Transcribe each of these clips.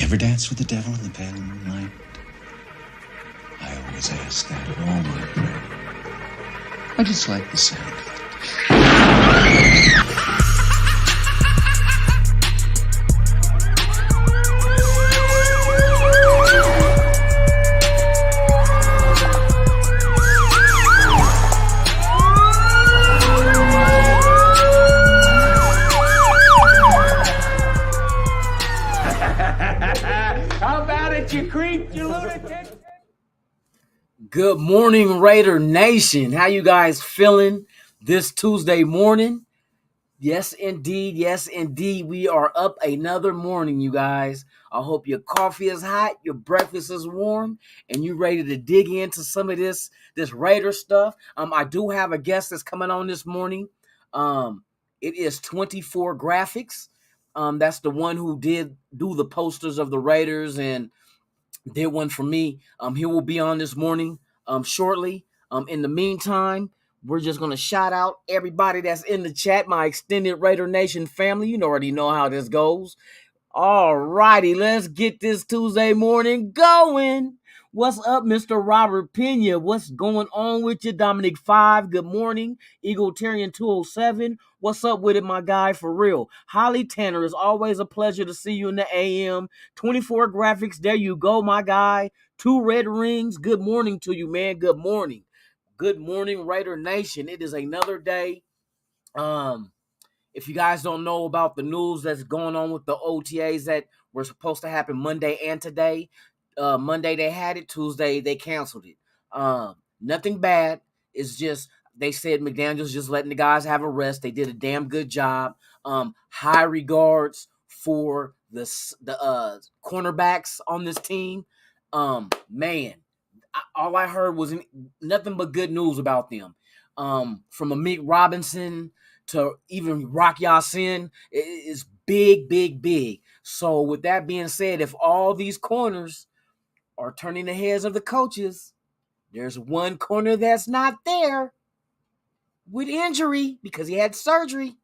ever dance with the devil in the pale moonlight? I always ask that of all my prey. I just like the sound of it. How about it, you creep, you lunatic? Good morning, Raider Nation. How you guys feeling this Tuesday morning? Yes, indeed. Yes, indeed. We are up another morning, you guys. I hope your coffee is hot, your breakfast is warm, and you're ready to dig into some of this Raider stuff. I do have a guest that's coming on this morning. It is 24 Graphics. That's the one who did do the posters of the Raiders and did one for me. He will be on this morning shortly. In the meantime, we're just going to shout out everybody that's in the chat, my extended Raider Nation family. You already know how this goes. All righty, let's get this Tuesday morning going. What's up, Mr. Robert Pena? What's going on with you? Dominic 5, good morning. Eagletarian 207, what's up with it, my guy, for real? Holly Tanner, it's always a pleasure to see you in the AM. 24 Graphics, there you go, my guy. 2 Red Rings, good morning to you, man. Good morning. Good morning, Raider Nation. It is another day. If you guys don't know about the news that's going on with the OTAs that were supposed to happen Monday and today, Monday they had it, Tuesday they canceled it. Nothing bad. It's just they said McDaniel's just letting the guys have a rest. They did a damn good job. High regards for the cornerbacks on this team. Man, all I heard was nothing but good news about them. From Amik Robinson to even Rock Ya-Sin is big, big, big. So with that being said, if all these corners are turning the heads of the coaches, there's one corner that's not there with injury because he had surgery.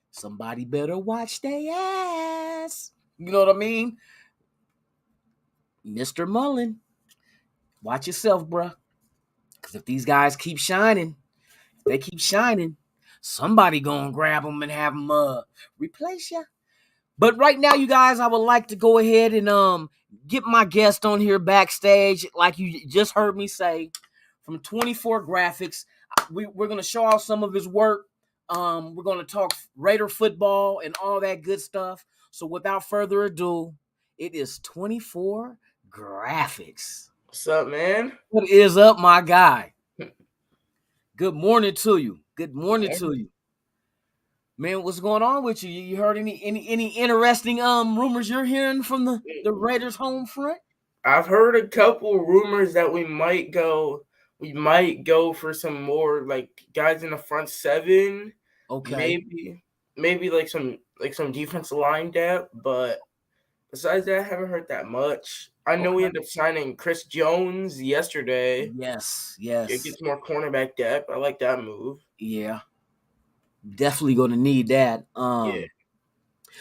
Somebody better watch their ass. You know what I mean? Mr. Mullen, watch yourself, bruh. Because if these guys keep shining, somebody gonna grab them and have them replace you. But right now, you guys, I would like to go ahead and get my guest on here backstage, like you just heard me say, from 24 Graphics. We're gonna show off some of his work. We're gonna talk Raider football and all that good stuff. So without further ado, it is 24 Graphics. What's up, man? What is up, my guy? Good morning to you. Good morning to you. Man, what's going on with you? You heard any interesting rumors you're hearing from the Raiders home front? I've heard a couple rumors that we might go for some more like guys in the front seven. Okay. Maybe like some defensive line depth, but besides that, I haven't heard that much. I know we ended up signing Chris Jones yesterday. Yes. It gets more cornerback depth. I like that move. Yeah. Definitely going to need that. Yeah.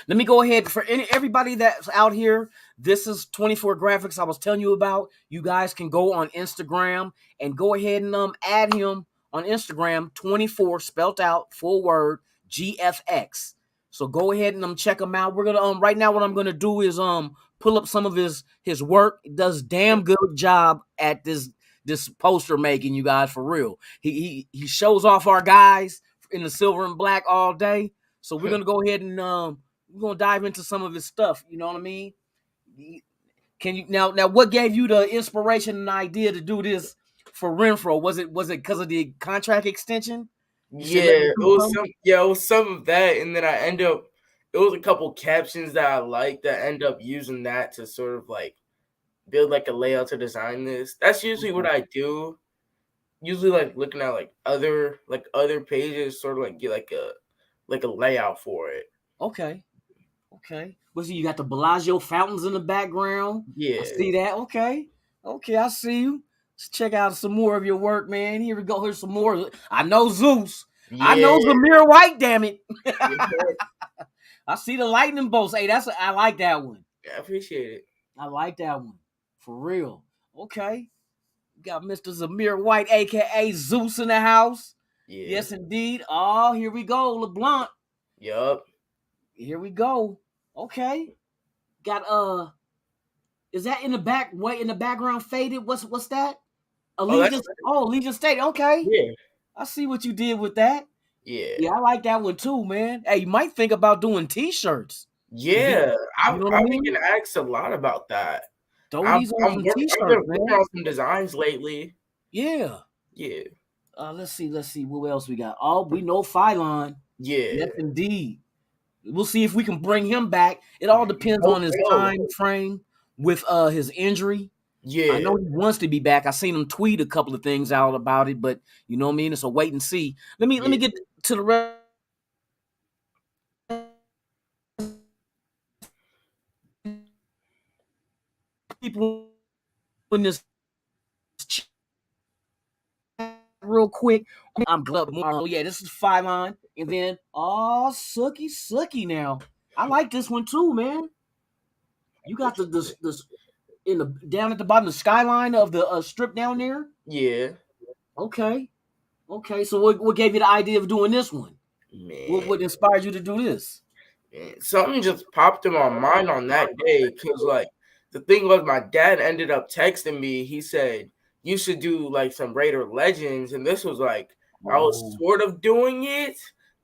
Let me go ahead for everybody that's out here. This is 24 Graphics I was telling you about. You guys can go on Instagram and go ahead and add him on Instagram, 24 spelled out, full word, GFX. So go ahead and check him out. We're gonna right now what I'm gonna do is pull up some of his work. He does damn good job at this poster making, you guys, for real. He shows off our guys in the silver and black all day. So we're gonna go ahead and we're gonna dive into some of his stuff. You know what I mean? Can you now what gave you the inspiration and idea to do this for Renfrow? Was it because of the contract extension? It was some of that, and then it was a couple captions that I liked that end up using that to sort of like build like a layout to design this. That's usually what I do. Usually like looking at like other pages, sort of like get like a layout for it. Okay. Was you got the Bellagio fountains in the background? Yeah. I see that. Okay, I see you. Let's check out some more of your work, man. Here we go. Here's some more. I know Zeus. Yeah. I know Zamir White, damn it. I see the lightning bolts. Hey, I like that one. I appreciate it. I like that one. For real. Okay. Got Mr. Zamir White, aka Zeus, in the house. Yeah. Yes, indeed. Oh, here we go. LeBlanc. Yup. Here we go. Okay. Got is that in the back way in the background faded? What's that? Allegiance. Allegiance State. Okay. Yeah. I see what you did with that. Yeah. Yeah, I like that one too, man. Hey, you might think about doing t-shirts. Yeah. You know what I I've mean? been asked a lot about that. Throw these on some t-shirts, I've been man. working on some designs lately. Yeah. Yeah. Let's see. What else we got? Oh, we know Phylon. Yeah. Yes, indeed. We'll see if we can bring him back. It all depends on his time frame with his injury. Yeah. I know he wants to be back. I seen him tweet a couple of things out about it, but you know what I mean? It's a wait and see. Let me get to the rest. People in this chat real quick. I'm glad. Oh yeah, this is Phylon, and then Suki now. I like this one too, man. You got the in the down at the bottom, the skyline of the strip down there. Yeah. Okay. So what gave you the idea of doing this one? Man. What inspired you to do this? Man, something just popped in my mind on that day because, like, the thing was, my dad ended up texting me. He said you should do like some Raider Legends, and this was like I was sort of doing it,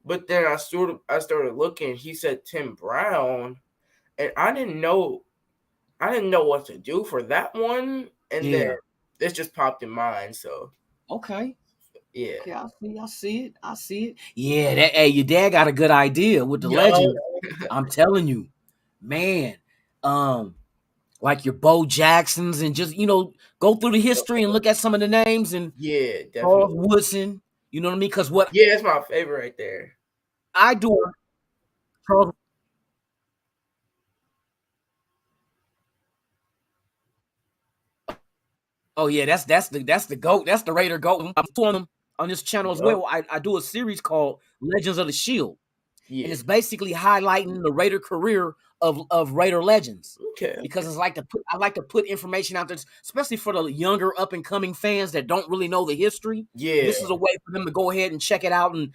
but then I started looking. He said Tim Brown, and I didn't know what to do for that one, and then this just popped in mind. So okay. Yeah. Okay, I see it. Yeah, your dad got a good idea with the legend. I'm telling you, man. Like your Bo Jacksons, and just go through the history and look at some of the names, and definitely. Charles Woodson. You know what I mean? Because that's my favorite right there. I do. Charles. Oh yeah, that's the GOAT. That's the Raider GOAT. I'm doing them on this channel as well. I do a series called Legends of the Shield. Yeah. And it's basically highlighting the Raider career of Raider legends. Okay. Because I like to put information out there, especially for the younger up and coming fans that don't really know the history. Yeah. This is a way for them to go ahead and check it out, and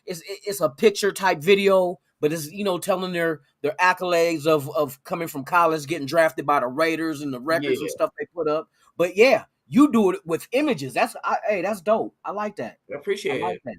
it's a picture type video, but it's telling their accolades of coming from college, getting drafted by the Raiders, and the records and stuff they put up. But yeah, you do it with images. That's dope. I like that. I appreciate it. That.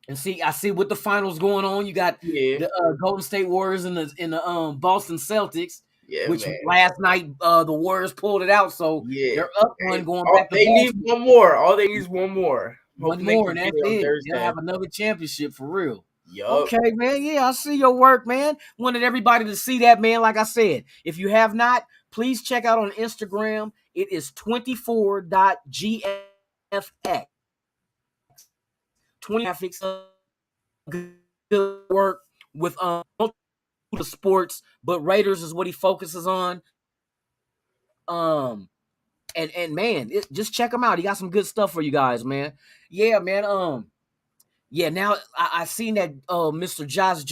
And I see with the finals going on. You got the Golden State Warriors and the Boston Celtics. Yeah, which man. Last night the Warriors pulled it out, so they're up one going back to They need one more. All they need is one more. One more, and that's it. They'll have another championship for real. Yup. Okay, man. Yeah, I see your work, man. Wanted everybody to see that, man. Like I said, if you have not, please check out on Instagram. It is 24.gfx. 20 graphics, good work with the sports, but Raiders is what he focuses on. And man, just check him out. He got some good stuff for you guys, man. Yeah, man. Yeah. Now I seen that Mr. Josh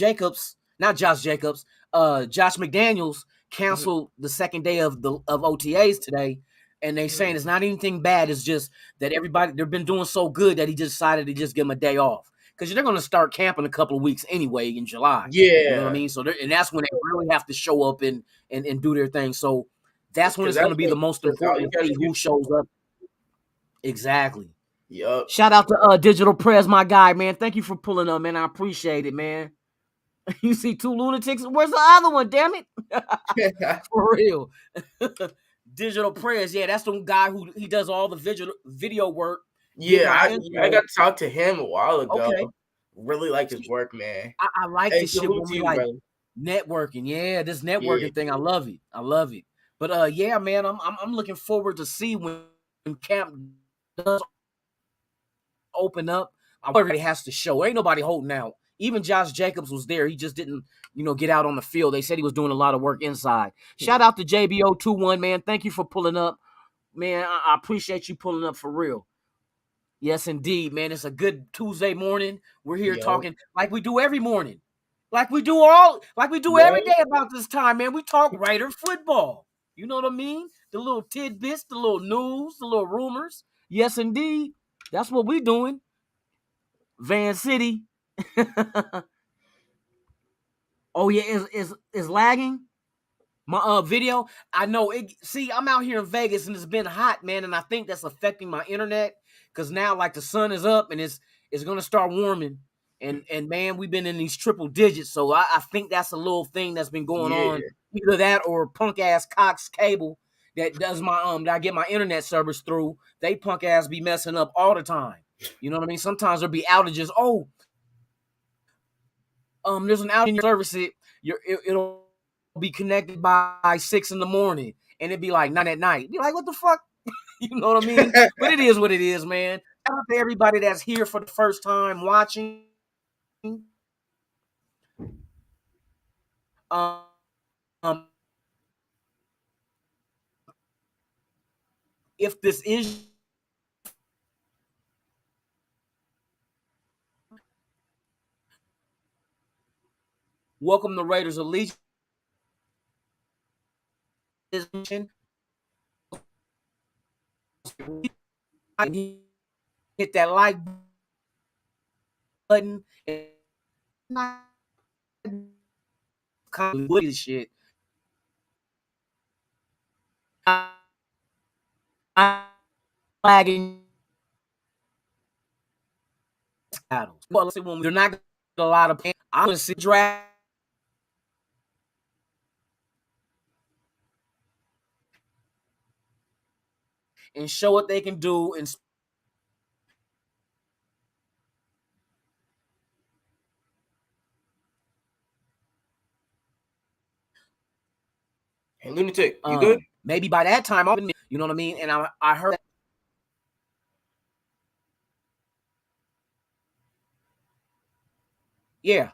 McDaniels canceled the second day of OTAs today. And they saying it's not anything bad. It's just that they've been doing so good that he just decided to just give them a day off. Because they're going to start camping a couple of weeks anyway in July. Yeah. You know what I mean? So and that's when they really have to show up and do their thing. So that's when it's going to be the most important thing, who shows up. Exactly. Yep. Shout out to Digital Press, my guy, man. Thank you for pulling up, man. I appreciate it, man. You see two lunatics? Where's the other one, damn it? For real. Digital Press, yeah, that's the guy who he does all the video work. Yeah, I got to talk to him a while ago. Okay. Really like his work, man. I like this shit when we like networking. Yeah, this networking thing, I love it. But yeah, man, I'm looking forward to see when camp does open up. Everybody has to show. Ain't nobody holding out. Even Josh Jacobs was there. He just didn't, get out on the field. They said he was doing a lot of work inside. Shout out to JBO21, man. Thank you for pulling up. Man, I appreciate you pulling up for real. Yes, indeed, man. It's a good Tuesday morning. We're here talking like we do every morning. Like we do every day about this time, man. We talk Raider football. You know what I mean? The little tidbits, the little news, the little rumors. Yes, indeed. That's what we doing. Van City. Oh yeah, is lagging my video. I know it. See, I'm out here in Vegas and it's been hot, man, and I think that's affecting my internet because now like the sun is up and it's gonna start warming. And man, we've been in these triple digits, so I think that's a little thing that's been going on. Either that or punk ass Cox Cable that does my that I get my internet service through. They punk ass be messing up all the time. You know what I mean? Sometimes there'll be outages. Oh, there's an outage in your service. It'll be connected by 6 a.m, and it'd be like 9 p.m. Be like, what the fuck? You know what I mean? But it is what it is, man. Shout out to everybody that's here for the first time watching. Um, if this is welcome to Raiders Allegiance. Hit that like button and with this shit. I'm lagging. Well, let's see when they're not a lot of pain. I'm gonna see draft and show what they can do and Hey, Lunatic, you good? Maybe by that time, you know what I mean? And I heard. Yeah.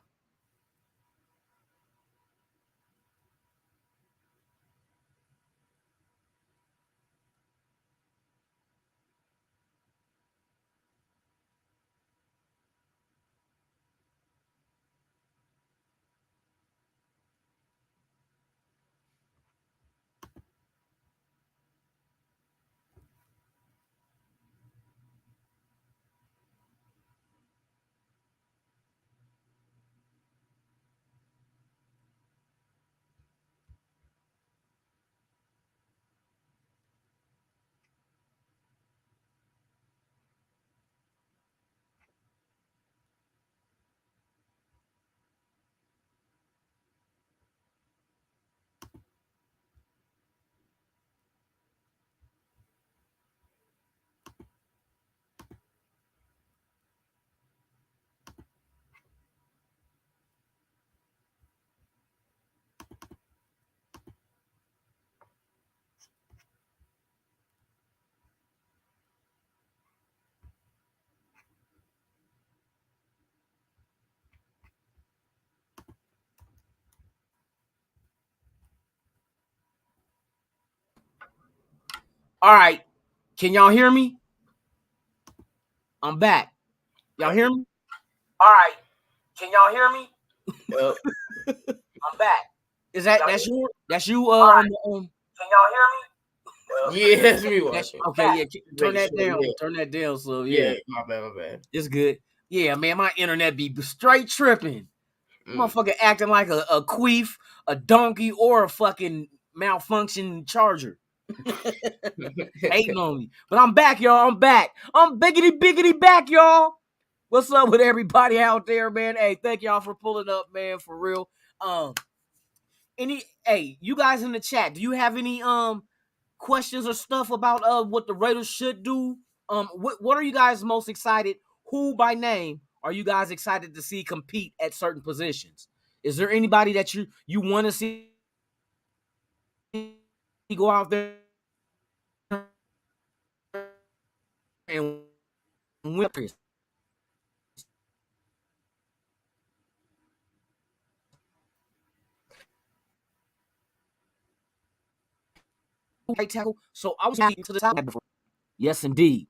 All right. Can y'all hear me? I'm back. Y'all hear me? All right. Can y'all hear me? Yep. I'm back. Is that's you? That's you? Right. Can y'all hear me? Yeah, that's me watching. Okay, yeah. Turn that down. Yeah. Turn that down. So yeah. My bad. It's good. Yeah, man. My internet be straight tripping. Motherfucker acting like a queef, a donkey, or a fucking malfunction charger. Hating on me. But I'm back, y'all. I'm back. I'm biggity back, y'all. What's up with everybody out there, man? Hey, thank y'all for pulling up, man, for real. You guys in the chat, do you have any questions or stuff about what the Raiders should do? What are you guys most excited? Who by name are you guys excited to see compete at certain positions? Is there anybody that you want to see go out there and win? Right tackle. So I was to the top before. Yes, indeed.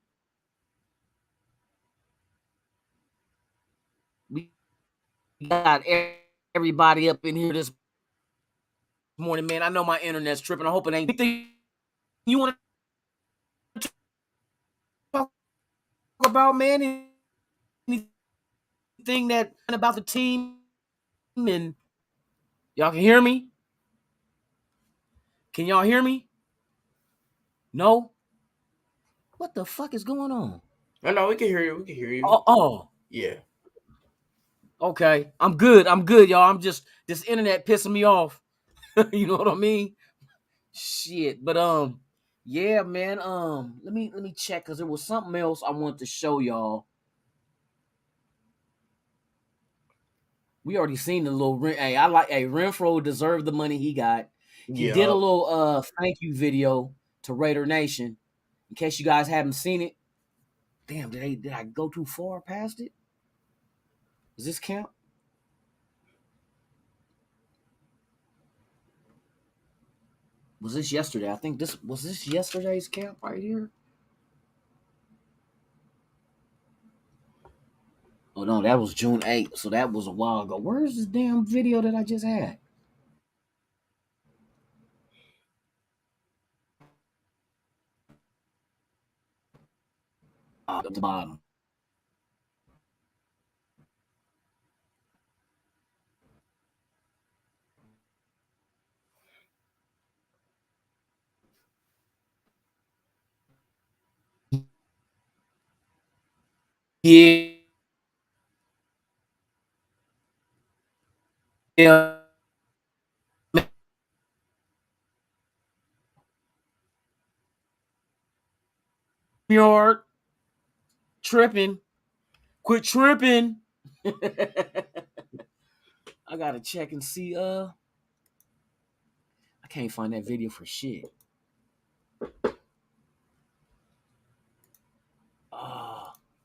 We got everybody up in here this morning, man. I know my internet's tripping. I hope it ain't anything you want to talk about, man. Anything that about the team, and y'all can hear me? Can y'all hear me? No? What the fuck is going on? No, we can hear you. We can hear you. Oh. Yeah. Okay. I'm good, y'all. I'm just, this internet pissing me off. You know what I mean? Shit. But yeah, man. Let me check, because there was something else I wanted to show y'all. We already seen the little Renfro deserved the money he got. He did a little thank you video to Raider Nation. In case you guys haven't seen it. Damn, did I go too far past it? Does this count? Was this yesterday? I think this yesterday's camp right here. Oh no, that was June 8th, so that was a while ago. Where's this damn video that I just had? At the bottom. Yeah. Yeah. Yard. Tripping. Quit tripping. I gotta check and see. I can't find that video for shit.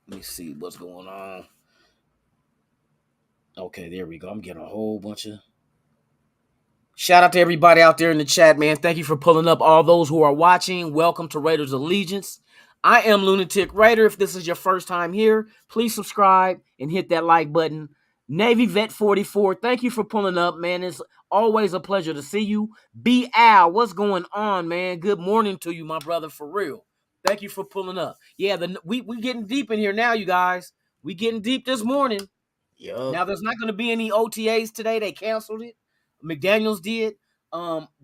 Let me see what's going on. Okay, there we go. I'm getting a whole bunch of. Shout out to everybody out there in the chat, man. Thank you for pulling up. All those who are watching, welcome to Raiders Allegiance. I am Lunatic Raider. If this is your first time here, please subscribe and hit that like button. Navy Vet 44, thank you for pulling up, man. It's always a pleasure to see you. B. Al, what's going on, man? Good morning to you, my brother, for real. Thank you for pulling up. Yeah, we getting deep in here now, you guys. We getting deep this morning. Yep. Now, there's not going to be any OTAs today. They canceled it. McDaniels did,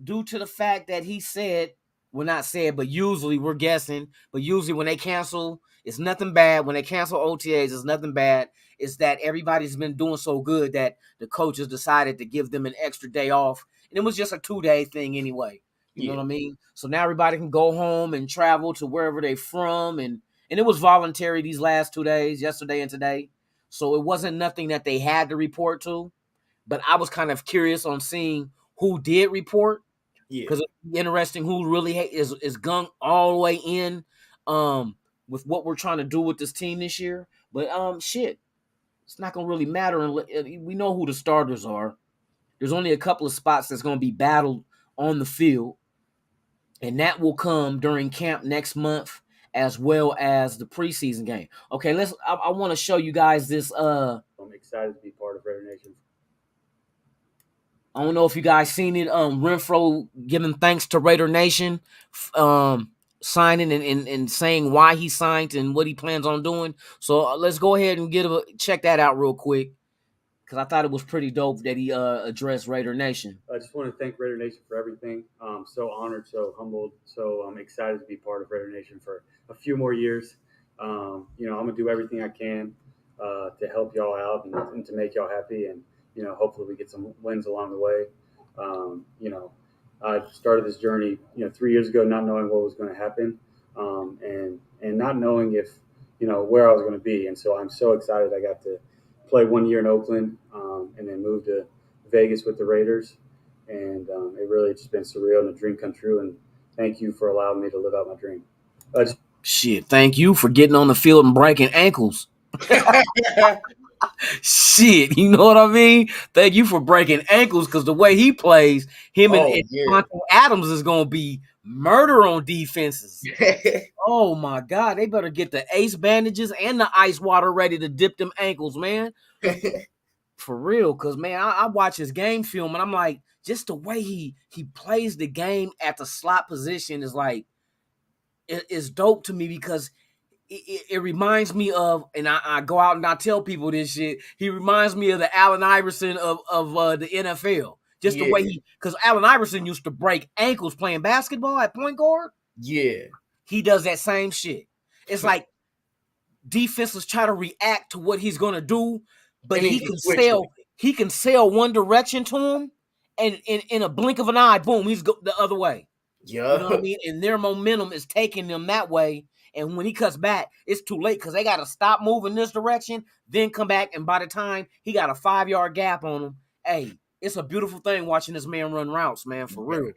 due to the fact that he said, well, not said, but usually we're guessing, but usually when they cancel, it's nothing bad. When they cancel OTAs, it's nothing bad. It's that everybody's been doing so good that the coaches decided to give them an extra day off. And it was just a 2-day thing anyway. You know what I mean? So now everybody can go home and travel to wherever they're from. And it was voluntary these last 2 days, yesterday and today. So it wasn't nothing that they had to report to. But I was kind of curious on seeing who did report. Yeah. Because it's interesting who really is gung all the way in with what we're trying to do with this team this year. But shit, it's not going to really matter. We know who the starters are. There's only a couple of spots that's going to be battled on the field. And that will come during camp next month, as well as the preseason game. Okay, I want to show you guys this. I'm excited to be part of Raider Nation. I don't know if you guys seen it. Renfro giving thanks to Raider Nation, signing and saying why he signed and what he plans on doing. So let's go ahead and check that out real quick, because I thought it was pretty dope that he addressed Raider Nation. I just want to thank Raider Nation for everything. I'm so honored, so humbled, so I'm excited to be part of Raider Nation for a few more years. I'm gonna do everything I can to help y'all out and to make y'all happy, and hopefully we get some wins along the way. I started this journey 3 years ago, not knowing what was going to happen, and not knowing if where I was going to be, and so I'm so excited I got to play 1 year in Oakland, and then move to Vegas with the Raiders. And it really just been surreal and a dream come true. And thank you for allowing me to live out my dream. Shit, thank you for getting on the field and breaking ankles. Shit, you know what I mean? Thank you for breaking ankles, because the way he plays, and Devontae Adams is going to be murder on defenses. Oh, my God. They better get the ace bandages and the ice water ready to dip them ankles, man. For real, because, man, I watch his game film, and I'm like, just the way he plays the game at the slot position is like, it's dope to me because it reminds me of, and I go out and I tell people this shit, he reminds me of the Allen Iverson of the NFL. Just the way because Allen Iverson used to break ankles playing basketball at point guard. Yeah. He does that same shit. It's like defenses try to react to what he's going to do, but he can sail one direction to him, and in a blink of an eye, boom, he's the other way. Yeah. You know what I mean? And their momentum is taking them that way. And when he cuts back, it's too late because they got to stop moving this direction, then come back. And by the time he got a 5-yard gap on him, hey, it's a beautiful thing watching this man run routes, man, for real.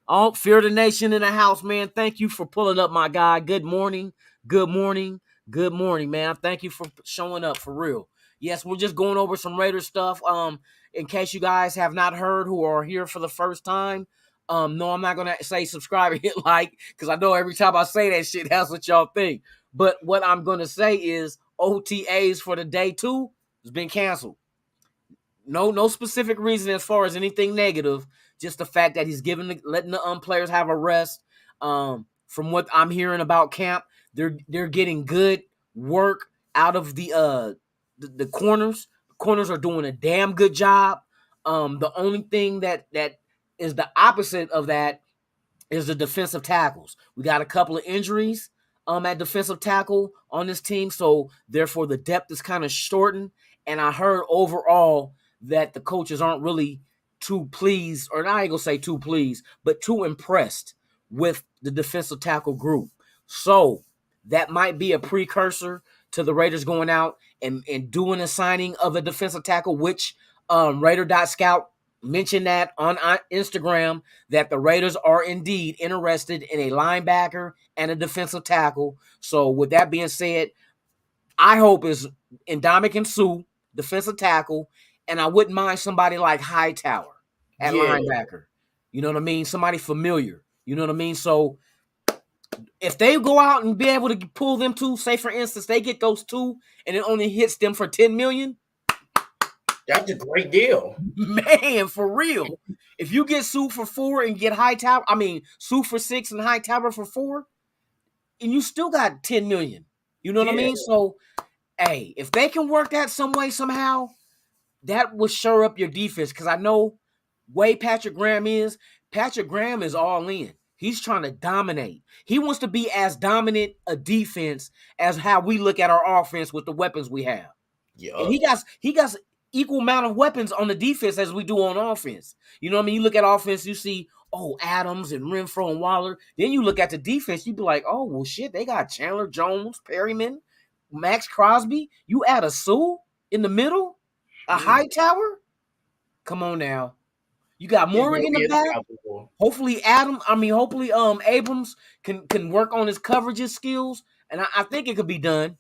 Oh, Fear the Nation in the house, man. Thank you for pulling up, my guy. Good morning. Good morning. Good morning, man. Thank you for showing up, for real. Yes, we're just going over some Raiders stuff. In case you guys have not heard who are here for the first time, no, I'm not going to say subscribe and hit like, because I know every time I say that shit, that's what y'all think. But what I'm going to say is OTAs for the day 2 has been canceled. No specific reason as far as anything negative, just the fact that he's letting the players have a rest. From what I'm hearing about camp, they're getting good work out of the corners. The corners are doing a damn good job. The only thing that is the opposite of that is the defensive tackles. We got a couple of injuries at defensive tackle on this team, so therefore the depth is kind of shortened. And I heard overall that the coaches aren't really too pleased, or I ain't gonna say too pleased, but too impressed with the defensive tackle group. So that might be a precursor to the Raiders going out and doing a signing of a defensive tackle, which Raider.scout mentioned that on Instagram, that the Raiders are indeed interested in a linebacker and a defensive tackle. So with that being said, I hope is Ndamukong Suh, defensive tackle, and I wouldn't mind somebody like Hightower at linebacker. You know what I mean? Somebody familiar. You know what I mean? So if they go out and be able to pull them two, say for instance, they get those two and it only hits them for $10 million. That's a great deal. Man, for real. If you get Suh for 4 and get Suh for 6 and Hightower for 4, and you still got $10 million. You know what I mean? So, hey, if they can work that some way, somehow, that will shore up your defense. Because I know way Patrick Graham is all in. He's trying to dominate. He wants to be as dominant a defense as how we look at our offense with the weapons we have. Yeah. And he got equal amount of weapons on the defense as we do on offense. You know what I mean? You look at offense, you see, Adams and Renfro and Waller. Then you look at the defense, you be like, oh, well, shit, they got Chandler Jones, Perryman, Max Crosby. You add a Suh in the middle, a Hightower? Come on now. You got Mooring in the back. Hopefully Abrams can work on his coverages skills, and I think it could be done.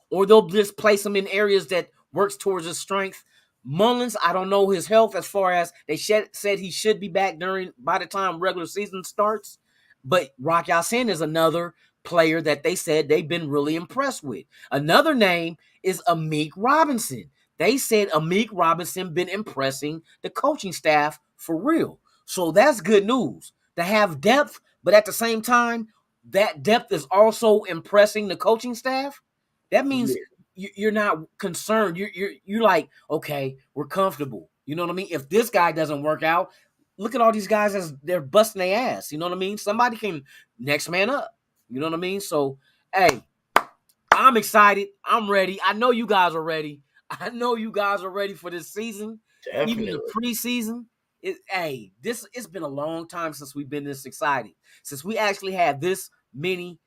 Or they'll just place him in areas that works towards his strength. Mullins, I don't know his health as far as they said he should be back by the time regular season starts. But Rock Ya-Sin is another player that they said they've been really impressed with. Another name is Amik Robinson. They said Amik Robinson been impressing the coaching staff for real. So that's good news to have depth, but at the same time, that depth is also impressing the coaching staff. That means you're not concerned. You're like, okay, we're comfortable. You know what I mean? If this guy doesn't work out, look at all these guys as they're busting their ass. You know what I mean? Somebody can next man up. You know what I mean? So, hey, I'm excited. I'm ready. I know you guys are ready. I know you guys are ready for this season. Definitely. Even the preseason. It's been a long time since we've been this excited. Since we actually had this many,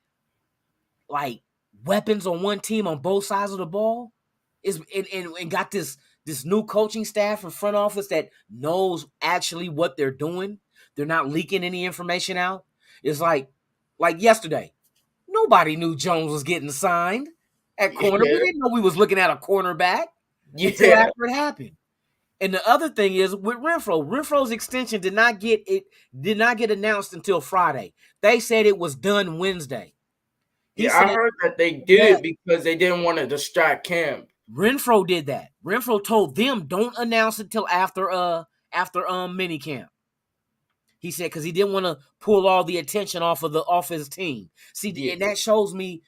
weapons on one team on both sides of the ball, and got this new coaching staff and front office that knows actually what they're doing. They're not leaking any information out. It's like yesterday, nobody knew Jones was getting signed at corner. We didn't know we was looking at a cornerback until after it happened. And the other thing is with Renfro's extension did not get announced until Friday. They said it was done Wednesday. I heard that they did it because they didn't want to distract camp. Renfro did that. Renfro told them don't announce it till after minicamp. He said because he didn't want to pull all the attention off his team. See, and that shows me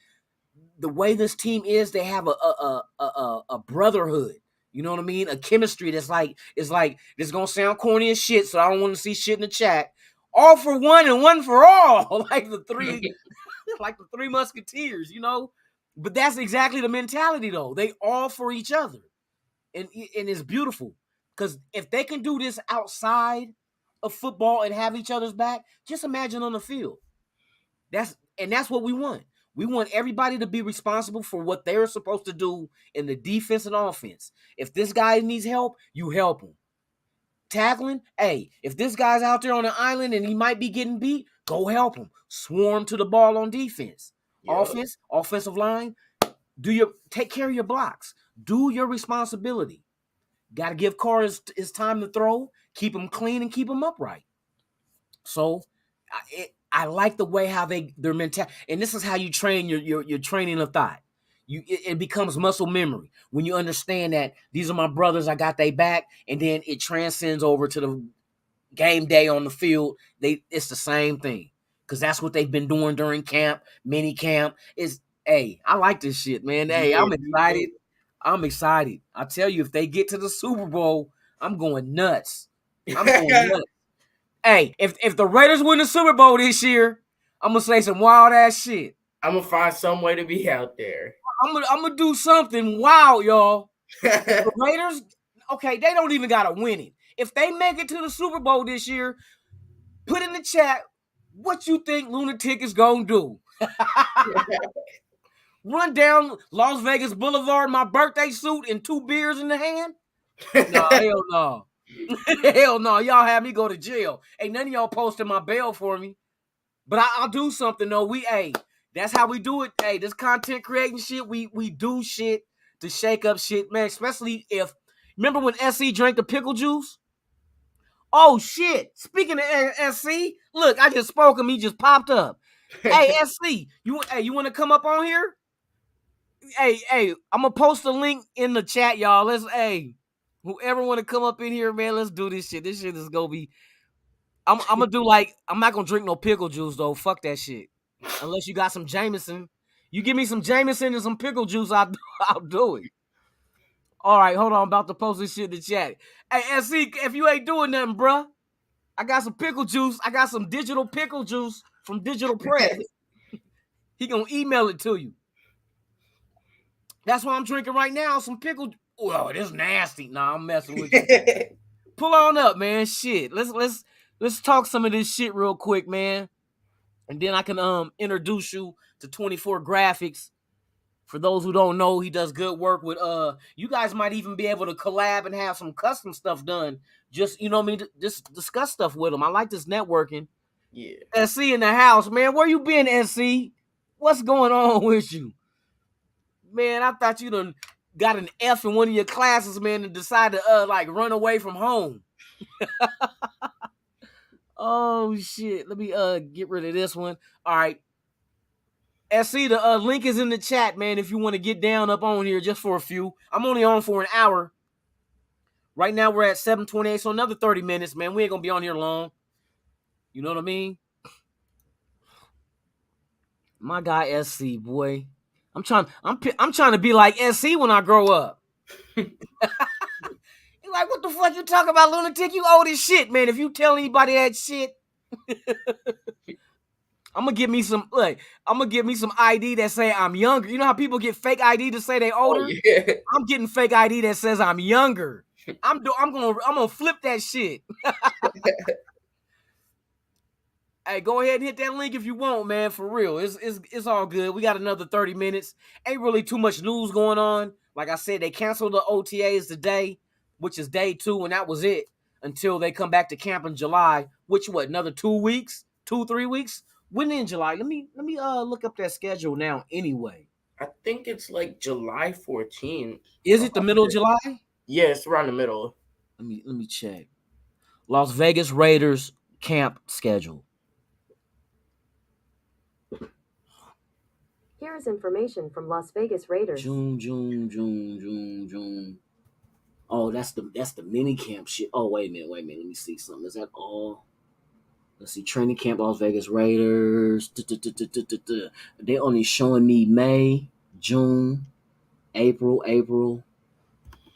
the way this team is. They have a brotherhood. You know what I mean? A chemistry that's like it's like this gonna sound corny as shit. So I don't want to see shit in the chat. All for one and one for all, like the three musketeers. You know, but that's exactly the mentality though. They all for each other, and it's beautiful because if they can do this outside of football and have each other's back, just imagine on the field. That's what we want. We want everybody to be responsible for what they're supposed to do in the defense and offense. If this guy needs help, you help him. Tackling, hey, if this guy's out there on an island and he might be getting beat, go help him. Swarm to the ball on defense. Yep. Offensive line, take care of your blocks. Do your responsibility. Got to give Carr his time to throw, keep him clean and keep him upright. So I like the way how their mentality, and this is how you train your training of thought. It becomes muscle memory when you understand that these are my brothers, I got their back, and then it transcends over to the game day on the field. It's the same thing because that's what they've been doing during camp, mini camp. I like this shit, man. Hey, I'm excited. I tell you, if they get to the Super Bowl, I'm going nuts. Hey, if the Raiders win the Super Bowl this year, I'm gonna say some wild ass shit. I'm gonna find some way to be out there. I'm gonna do something wild, y'all. The Raiders, okay, they don't even gotta win it. If they make it to the Super Bowl this year, put in the chat what you think Lunatic is gonna do. Run down Las Vegas Boulevard in my birthday suit and 2 beers in the hand? No, hell no. Hell no. Y'all have me go to jail. Ain't none of y'all posting my bail for me. But I'll do something though. That's how we do it. Hey, this content creating shit, we do shit to shake up shit, man. Especially remember when SC drank the pickle juice? Oh shit. Speaking of SC, look, I just spoke him, he just popped up. Hey, SC, you want to come up on here? Hey, I'm gonna post a link in the chat, y'all. Whoever want to come up in here, man, let's do this shit. This shit is gonna be. I'm gonna do I'm not gonna drink no pickle juice though. Fuck that shit. Unless you got some Jameson. You give me some Jameson and some pickle juice, I'll do it. All right, hold on. I'm about to post this shit in the chat. Hey, SC, if you ain't doing nothing, bruh, I got some pickle juice. I got some digital pickle juice from Digital Press. He gonna email it to you. That's what I'm drinking right now. Some pickle. Oh, this nasty. Nah, I'm messing with you. Pull on up, man. Shit. Let's talk some of this shit real quick, man. And then I can introduce you to 24 Graphics. For those who don't know, he does good work with you guys might even be able to collab and have some custom stuff done. Just, you know what I mean, just discuss stuff with him. I like this networking. Yeah. SC in the house, man. Where you been, SC? What's going on with you? Man, I thought you done got an F in one of your classes, man, and decided to run away from home. Oh shit. Let me get rid of this one. All right. SC, the link is in the chat, man, if you want to get down up on here just for a few. I'm only on for an hour. Right now we're at 7:28, so another 30 minutes, man. We ain't gonna be on here long. You know what I mean? My guy SC, boy. I'm trying to be like SC when I grow up. You're like, what the fuck you talking about, Lunatic? You old as shit, man. If you tell anybody that shit, I'm gonna give me some ID that say I'm younger. You know how people get fake ID to say they older? Oh, yeah. I'm getting fake ID that says I'm younger. I'm gonna flip that shit. Hey, go ahead and hit that link if you want, man. For real, it's all good. We got another 30 minutes. Ain't really too much news going on. Like I said, they canceled the OTAs today, which is day 2, and that was it until they come back to camp in July. Which another 2 weeks, 2-3 weeks. When in July? Let me look up that schedule now. Anyway, I think it's like July 14th. Is it the middle of July? Yeah, it's around the middle. Let me check. Las Vegas Raiders camp schedule. Here is information from Las Vegas Raiders. June. Oh, that's the mini camp shit. Oh, wait a minute. Let me see something. Is that all? Let's see. Training camp, Las Vegas Raiders. They only showing me May, June, April,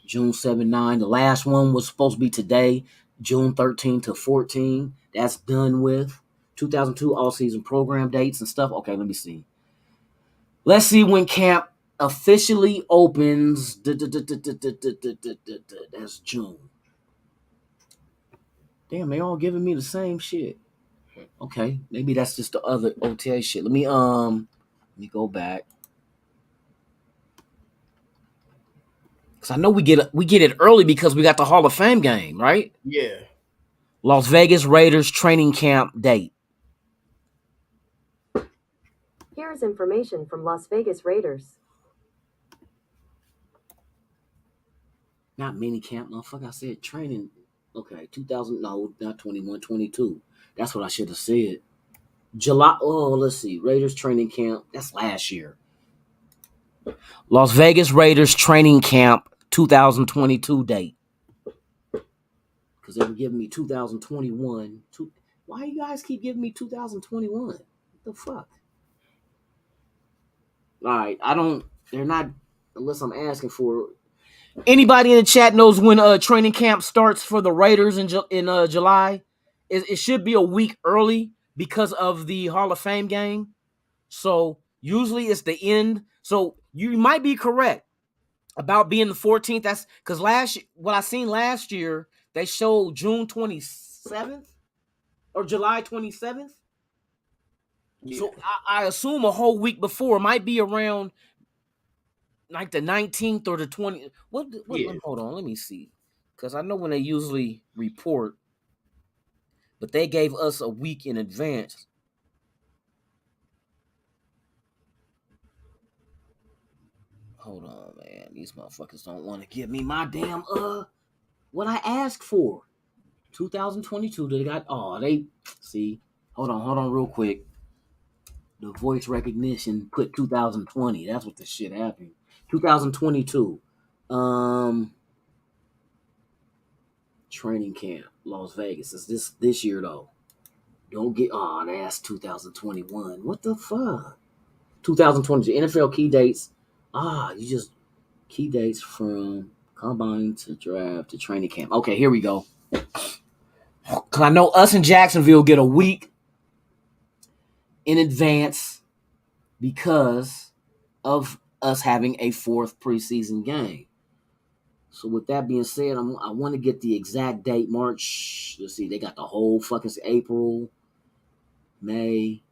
June 7, 9. The last one was supposed to be today, June 13 to 14. That's done with. 2002 all-season program dates and stuff. Okay, let me see. Let's see when camp officially opens. That's June. Damn, they all giving me the same shit. Okay, maybe that's just the other OTA shit. Let me go back. Cause I know we get it early because we got the Hall of Fame game, right? Yeah. Las Vegas Raiders training camp date. Here is information from Las Vegas Raiders. Not mini camp, motherfucker. I said training. Okay, 2000. No, not 21, 22. That's what I should have said. July. Oh, let's see. Raiders training camp. That's last year. Las Vegas Raiders training camp 2022 date. Because they were giving me 2021. Why you guys keep giving me 2021? What the fuck? All right, they're not, unless I'm asking for. Anybody in the chat knows when training camp starts for the Raiders in July? It should be a week early because of the Hall of Fame game. So usually it's the end. So you might be correct about being the 14th. That's because what I seen last year, they showed June 27th or July 27th. Yeah. So I assume a whole week before. It might be around like the 19th or the 20th. What yeah. Hold on, let me see. Because I know when they usually report, but they gave us a week in advance. Hold on, man. These motherfuckers don't want to give me my damn what I asked for. 2022. They got they see. Hold on real quick. The voice recognition put 2020. That's what the shit happened. 2022. Training camp, Las Vegas. It's this year though. Don't get that's 2021. What the fuck? 2022 NFL key dates. You just key dates from combine to draft to training camp. Okay, here we go. Cause I know us in Jacksonville get a week in advance because of us having a fourth preseason game. So with that being said, I want to get the exact date. March. Let's see. They got the whole fucking April, May,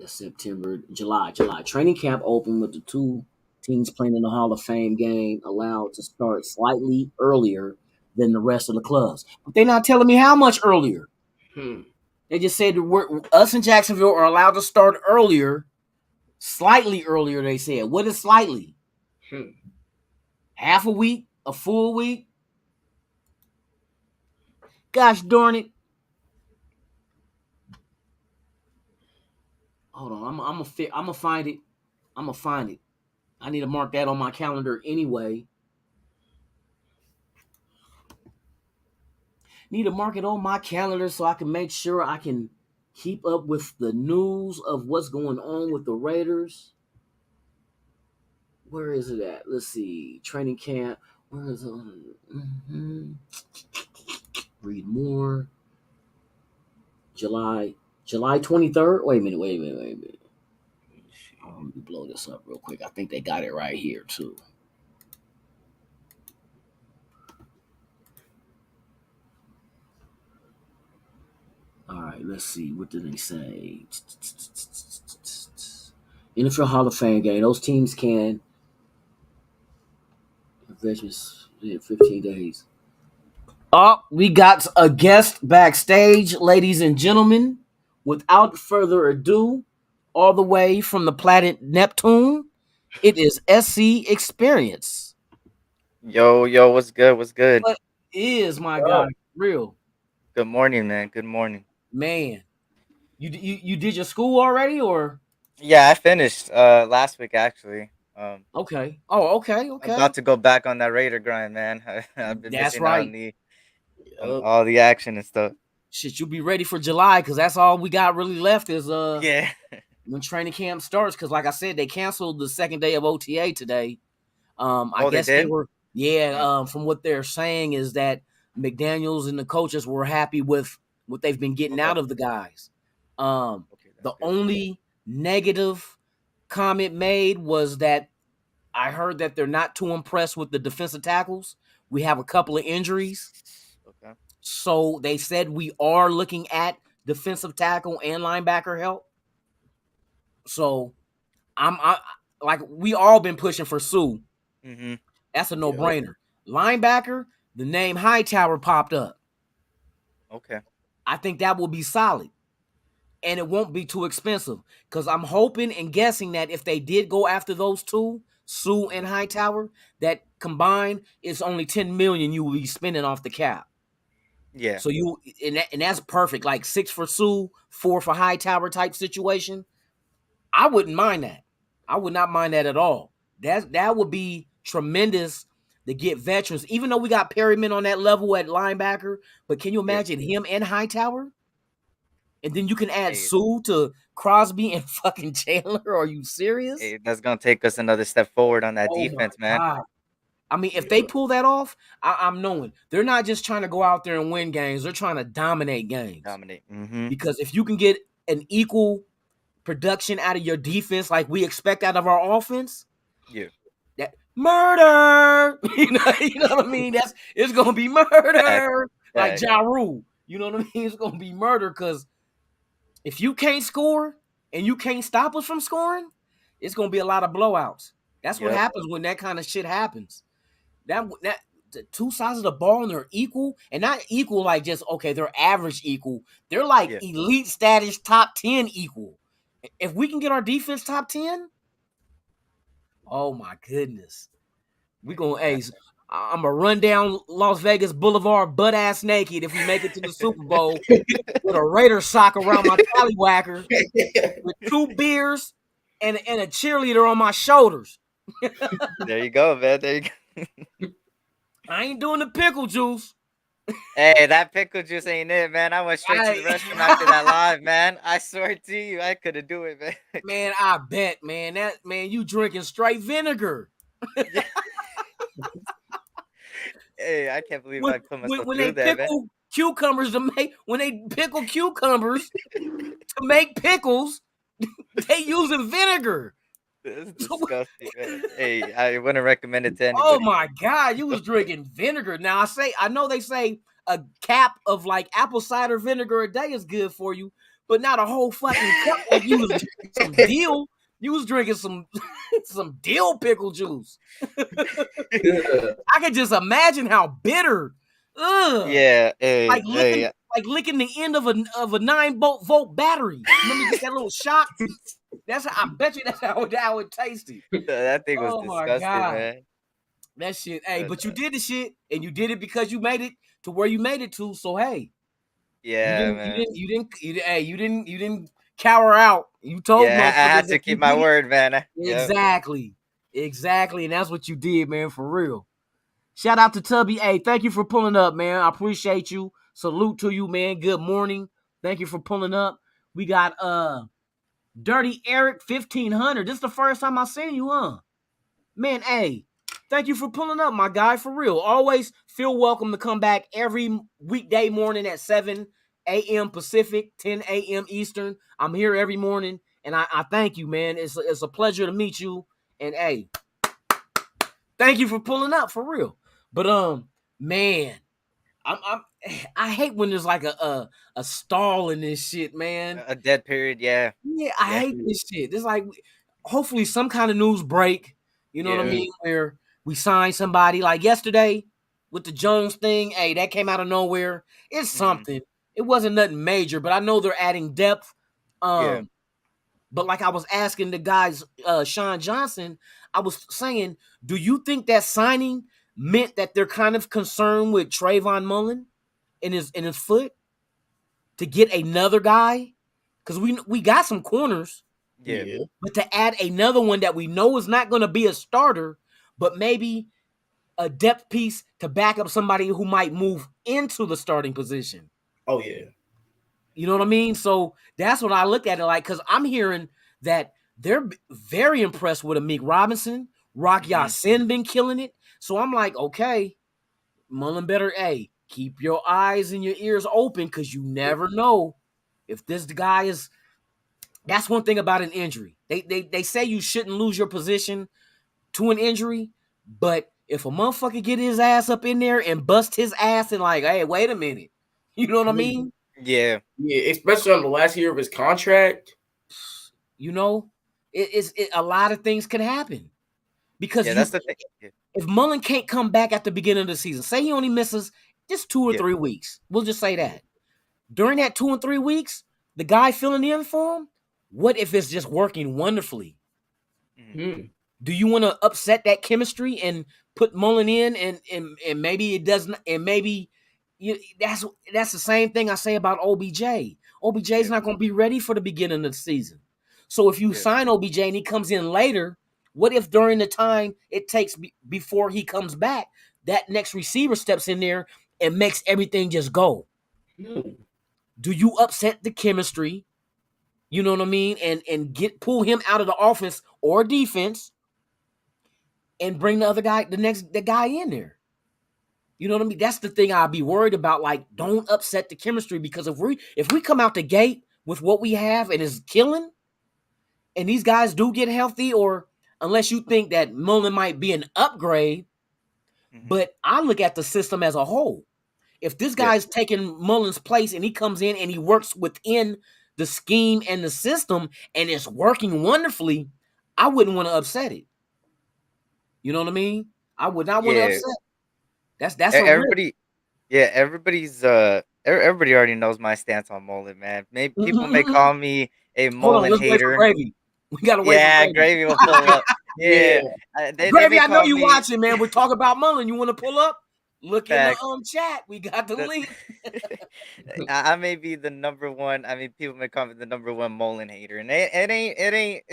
September, July. Training camp open with the two teams playing in the Hall of Fame game allowed to start slightly earlier than the rest of the clubs. But they're not telling me how much earlier. They just said us in Jacksonville are allowed to start earlier, slightly earlier, they said. What is slightly? Half a week? A full week? Gosh darn it. Hold on, I'm gonna find it. I need to mark that on my calendar anyway. Need to mark it on my calendar so I can make sure I can keep up with the news of what's going on with the Raiders. Where is it at? Let's see. Training camp. Where is it? Read more. July 23rd. Wait a minute. Let me blow this up real quick. I think they got it right here too. All right, let's see. What did they say? NFL Hall of Fame game. Those teams can. Veterans 15 days. We got a guest backstage, ladies and gentlemen. Without further ado, all the way from the planet Neptune, it is SC Experience. Yo, what's good? What is my God? Real. Good morning, man. Good morning. Man, you did your school already, or? Yeah, I finished last week actually. Okay. Oh, okay, okay. About to go back on that Raider grind, man. I've been That's missing out right. on the on Yup. all the action and stuff. Shit, you'll be ready for July because that's all we got really left is Yeah. when training camp starts. Because like I said, they canceled the second day of OTA today. I Oh, they guess they did? were, from what they're saying is that McDaniels and the coaches were happy with what they've been getting Okay. out of the guys. Okay, The that's good. only negative comment made was that I heard that they're not too impressed with the defensive tackles. We have a couple of injuries. Okay. So they said we are looking at defensive tackle and linebacker help. So I like we all been pushing for Sue. Mm-hmm. That's a Yup. no-brainer. Linebacker, the name Hightower popped up. Okay. I think that will be solid. And it won't be too expensive. Because I'm hoping and guessing that if they did go after those two, Sue and Hightower, that combined is only $10 million you will be spending off the cap. Yeah. So and that's perfect. Like 6 for Sue, 4 for Hightower type situation. I wouldn't mind that. I would not mind that at all. That would be tremendous to get veterans, even though we got Perryman on that level at linebacker. But can you Yeah. imagine him and Hightower? And then you can add Hey, Sue to Crosby and fucking Chandler. Are you serious? hey, that's gonna take us another step forward on that Oh my defense, man. God. I mean, if they pull that off, I'm knowing they're not just trying to go out there and win games. They're trying to dominate games. Dominate. Mm-hmm. Because if you can get an equal production out of your defense like we expect out of our offense, Yeah. that murder, you know what I mean? It's gonna be murder, like Fact. Ja Rule. You know what I mean? It's gonna be murder because if you can't score and you can't stop us from scoring, it's gonna be a lot of blowouts. That's what Yep. happens when that kind of shit happens. That the two sides of the ball and they're equal, and not equal like just okay, they're average equal. They're like Yeah. elite status, top 10 equal. If we can get our defense top 10, oh my goodness. We gonna I'm gonna run down Las Vegas Boulevard butt ass naked if we make it to the Super Bowl with a Raider sock around my tallywhacker with 2 beers and a cheerleader on my shoulders. There you go, man. There you go. I ain't doing the pickle juice. Hey, that pickle juice ain't it, man. I went straight to the restroom after that live, man. I swear to you, I couldn't do it, man. Man, I bet, man. That man, you drinking straight vinegar. Hey, I can't believe I put myself When through they that, man. pickle cucumbers when they pickle cucumbers to make pickles, they using vinegar. This is disgusting, man. Hey, I wouldn't recommend it to Oh anybody. my God, you was drinking vinegar. Now I know they say a cap of like apple cider vinegar a day is good for you, but not a whole fucking cup. Like you was drinking some dill. You was drinking some some dill pickle juice. I could just imagine how bitter. Ugh. Yeah, hey, Like licking, hey, like licking the end of a 9-volt battery. Let me get that little shock. I bet you that's how it tasted. that thing was Oh my disgusting, God. man. That shit. Hey, but you did the shit, and you did it because you made it to where you made it to. So hey, Yeah, man. you didn't cower out. You told Yeah, I had motherfuckers to that you keep my did it. word, man. Yep. Exactly, and that's what you did, man, for real. Shout out to Tubby. Hey, thank you for pulling up, man. I appreciate you. Salute to you, man. Good morning. Thank you for pulling up. We got Dirty Eric 1500. This is the first time I seen you, huh? Man, hey, thank you for pulling up, my guy, for real. Always feel welcome to come back every weekday morning at 7 a.m. Pacific, 10 a.m. Eastern. I'm here every morning, and I thank you, man. It's a pleasure to meet you. And hey, thank you for pulling up, for real. But man, I hate when there's like a stall in this shit, man. A dead period, yeah. Yeah, I hate this shit. It's like hopefully some kind of news break. You know what I Yeah. mean? Where we sign somebody like yesterday with the Jones thing. Hey, that came out of nowhere. It's something. It wasn't nothing major, but I know they're adding depth. Yeah. But like I was asking the guys, Sean Johnson, I was saying, do you think that signing meant that they're kind of concerned with Trayvon Mullen in his foot to get another guy? Because we got some corners. Yeah. But to add another one that we know is not going to be a starter, but maybe a depth piece to back up somebody who might move into the starting position. Oh yeah. You know what I mean? So that's what I look at it like, because I'm hearing that they're very impressed with Amik Robinson. Rock Ya-Sin been killing it. So I'm like, okay, Mullen better, hey, keep your eyes and your ears open, because you never know if this guy is. That's one thing about an injury. They say you shouldn't lose your position to an injury, but if a motherfucker get his ass up in there and bust his ass and like, hey, wait a minute, you know what I mean? Yeah. Yeah, especially on the last year of his contract. You know, a lot of things can happen because Yeah, that's the thing. Yeah. if Mullen can't come back at the beginning of the season, say he only misses just 2 or 3 weeks, we'll just say that. During that 2 and 3 weeks, the guy filling in for him, what if it's just working wonderfully? Do you want to upset that chemistry and put Mullen in and maybe it doesn't, and maybe that's the same thing I say about OBJ. OBJ's not going to be ready for the beginning of the season. So if you sign OBJ and he comes in later, what if during the time it takes before he comes back, that next receiver steps in there and makes everything just go? Do you upset the chemistry? You know what I mean? And pull him out of the offense or defense and bring the other guy, the guy in there. You know what I mean? That's the thing I'll be worried about. Like, don't upset the chemistry, because if we come out the gate with what we have and is killing, and these guys do get healthy, or unless you think that Mullen might be an upgrade, but I look at the system as a whole. If this guy's taking Mullen's place and he comes in and he works within the scheme and the system and it's working wonderfully, I wouldn't want to upset it. You know what I mean? I would not want to upset. That's everybody. Yeah, everybody already knows my stance on Mullen, man. Maybe people may call me a Mullen hater. We gotta wait. Yeah, Gravy will pull up. Yeah, Gravy, I know you watching, man. We're talking about Mullen. You want to pull up? Look in the chat. We got the link. I may be the number one. I mean, people may call me the number one Mullen hater, and it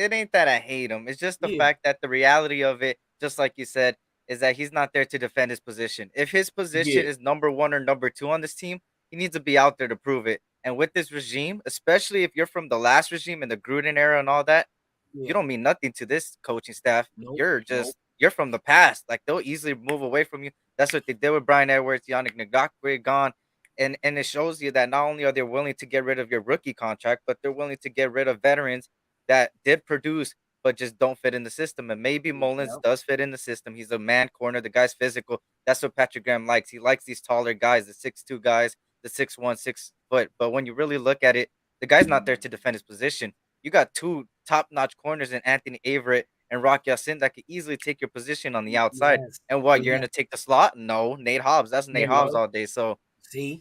ain't that I hate him. It's just the fact that the reality of it, just like you said, is that he's not there to defend his position. If his position is number 1 or number 2 on this team, he needs to be out there to prove it. And with this regime, especially if you're from the last regime in the Gruden era and all that, you don't mean nothing to this coaching staff. You're from the past. Like, they'll easily move away from you. That's what they did with Brian Edwards, Yannick Ngakoue gone. And it shows you that not only are they willing to get rid of your rookie contract, but they're willing to get rid of veterans that did produce but just don't fit in the system. And maybe Mullins does fit in the system. He's a man corner. The guy's physical. That's what Patrick Graham likes. He likes these taller guys, the 6'2" guys, the 6'1", 6 foot. But when you really look at it, the guy's not there to defend his position. You got 2 top-notch corners in Anthony Averett and Rock Ya-Sin that could easily take your position on the outside. And what, you're going to take the slot? No, Nate Hobbs. That's Nate Hobbs all day. So, see,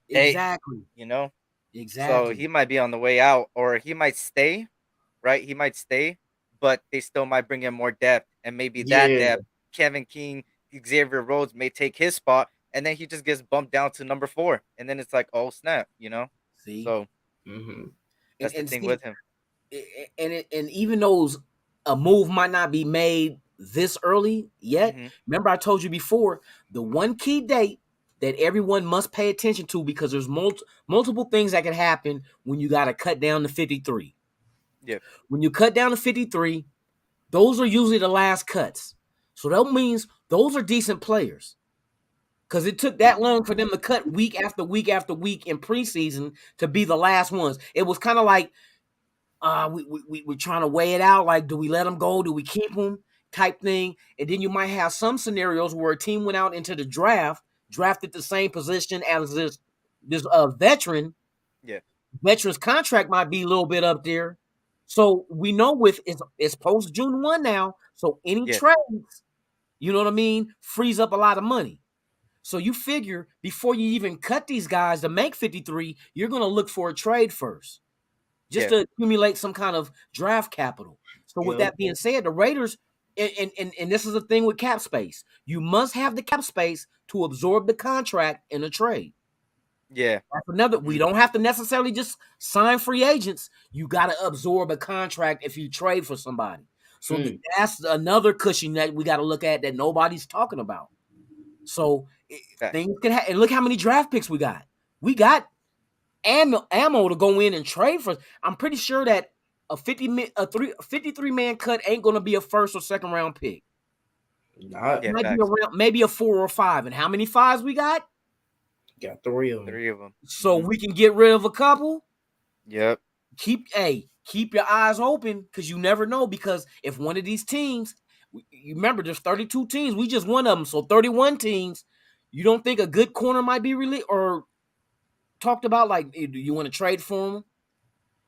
exactly. Hey, you know, exactly. So he might be on the way out, or he might stay, right? He might stay, but they still might bring in more depth. And maybe that depth, Kevin King, Xavier Rhodes may take his spot, and then he just gets bumped down to number 4. And then it's like, oh, snap, you know? See? So that's the thing with him. And even though a move might not be made this early yet, remember I told you before, the one key date that everyone must pay attention to, because there's multiple things that can happen when you got to cut down to 53. Yeah. When you cut down to 53, those are usually the last cuts. So that means those are decent players, because it took that long for them to cut week after week after week in preseason to be the last ones. It was kind of like, we're trying to weigh it out. Like, do we let them go? Do we keep them? Type thing. And then you might have some scenarios where a team went out into the draft, drafted the same position as this veteran. Yeah. Veteran's contract might be a little bit up there. So we know it's post June 1 now. So any trades, you know what I mean, frees up a lot of money. So you figure before you even cut these guys to make 53, you're going to look for a trade first, just to accumulate some kind of draft capital. So with that being said, the Raiders, and this is the thing with cap space, you must have the cap space to absorb the contract in a trade. Yeah. That's another. We don't have to necessarily just sign free agents. You got to absorb a contract if you trade for somebody. So that's another cushion that we got to look at that nobody's talking about. So things can happen. And look how many draft picks we got. We got ammo to go in and trade for. I'm pretty sure that a 53-man cut ain't going to be a first or second round pick. Not It might be maybe a 4 or 5. And how many 5s we got? Got 3 of them. 3 of them. So we can get rid of a couple. Yep. Keep your eyes open because you never know. Because if one of these teams, you remember, there's 32 teams. We just one of them, so 31 teams. You don't think a good corner might be released or talked about? Like, do you want to trade for them?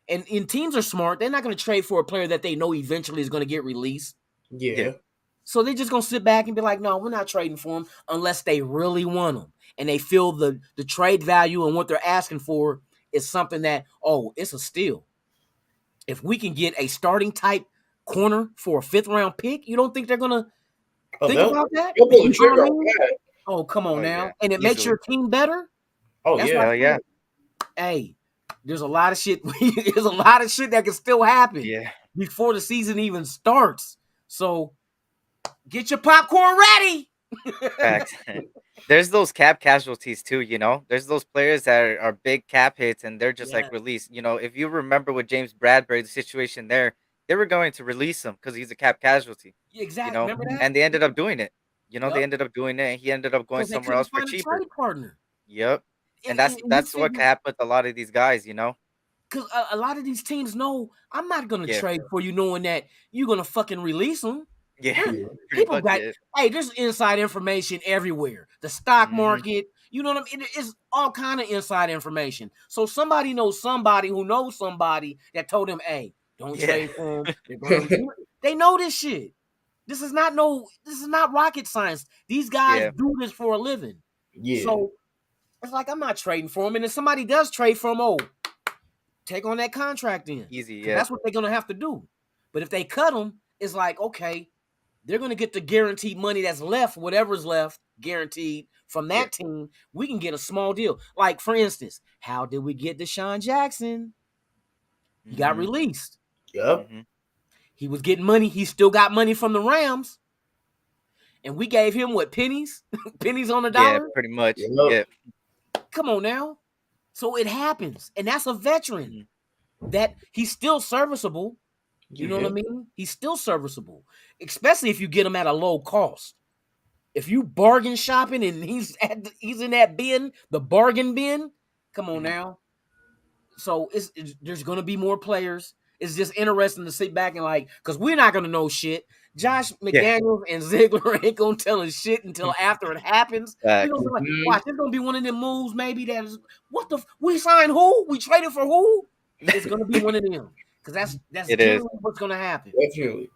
And teams are smart. They're not going to trade for a player that they know eventually is going to get released. Yeah. So they're just going to sit back and be like, no, we're not trading for him unless they really want him. And they feel the trade value and what they're asking for is something that, it's a steal. If we can get a starting type corner for a 5th round pick, you don't think they're going to think about that? Oh, come on now. Yeah. And it makes your team better? Oh, yeah. Hey, there's a lot of shit. There's a lot of shit that can still happen before the season even starts. So get your popcorn ready. Facts. There's those cap casualties too, you know. There's those players that are big cap hits and they're just like released. You know, if you remember with James Bradbury, the situation there, they were going to release him because he's a cap casualty. Exactly. You know? Remember that? And they ended up doing it. You know, they ended up doing it and he ended up going somewhere else for cheaper. Partner. Yep. And that's what happened with a lot of these guys, you know. Because a lot of these teams know I'm not going to trade for you knowing that you're going to fucking release them. Yeah. People got, there's inside information everywhere. The stock market, you know what I mean? It's all kind of inside information. So somebody knows somebody who knows somebody that told them, hey, don't trade for them. They know this shit. This is not rocket science. These guys do this for a living. Yeah. So it's like, I'm not trading for them. And if somebody does trade for them, take on that contract in. Easy, That's what they're going to have to do. But if they cut them, it's like, okay, they're going to get the guaranteed money that's left, whatever's left, guaranteed from that team. We can get a small deal. Like, for instance, how did we get Deshaun Jackson? He got released. Yep. He was getting money. He still got money from the Rams. And we gave him, what, pennies? Pennies on the dollar? Yeah, pretty much. Yeah. Come on now. So it happens. And that's a veteran. That he's still serviceable. You know what I mean? He's still serviceable, especially if you get him at a low cost. If you bargain shopping and he's in that bin, the bargain bin, come on now. So there's going to be more players. It's just interesting to sit back and because we're not going to know shit. Josh McDaniels and Ziegler ain't going to tell us shit until after it happens. We're gonna be like, watch, it's going to be one of them moves maybe that is, we signed who? We traded for who? It's going to be one of them. Because that's generally what's going to happen. Definitely.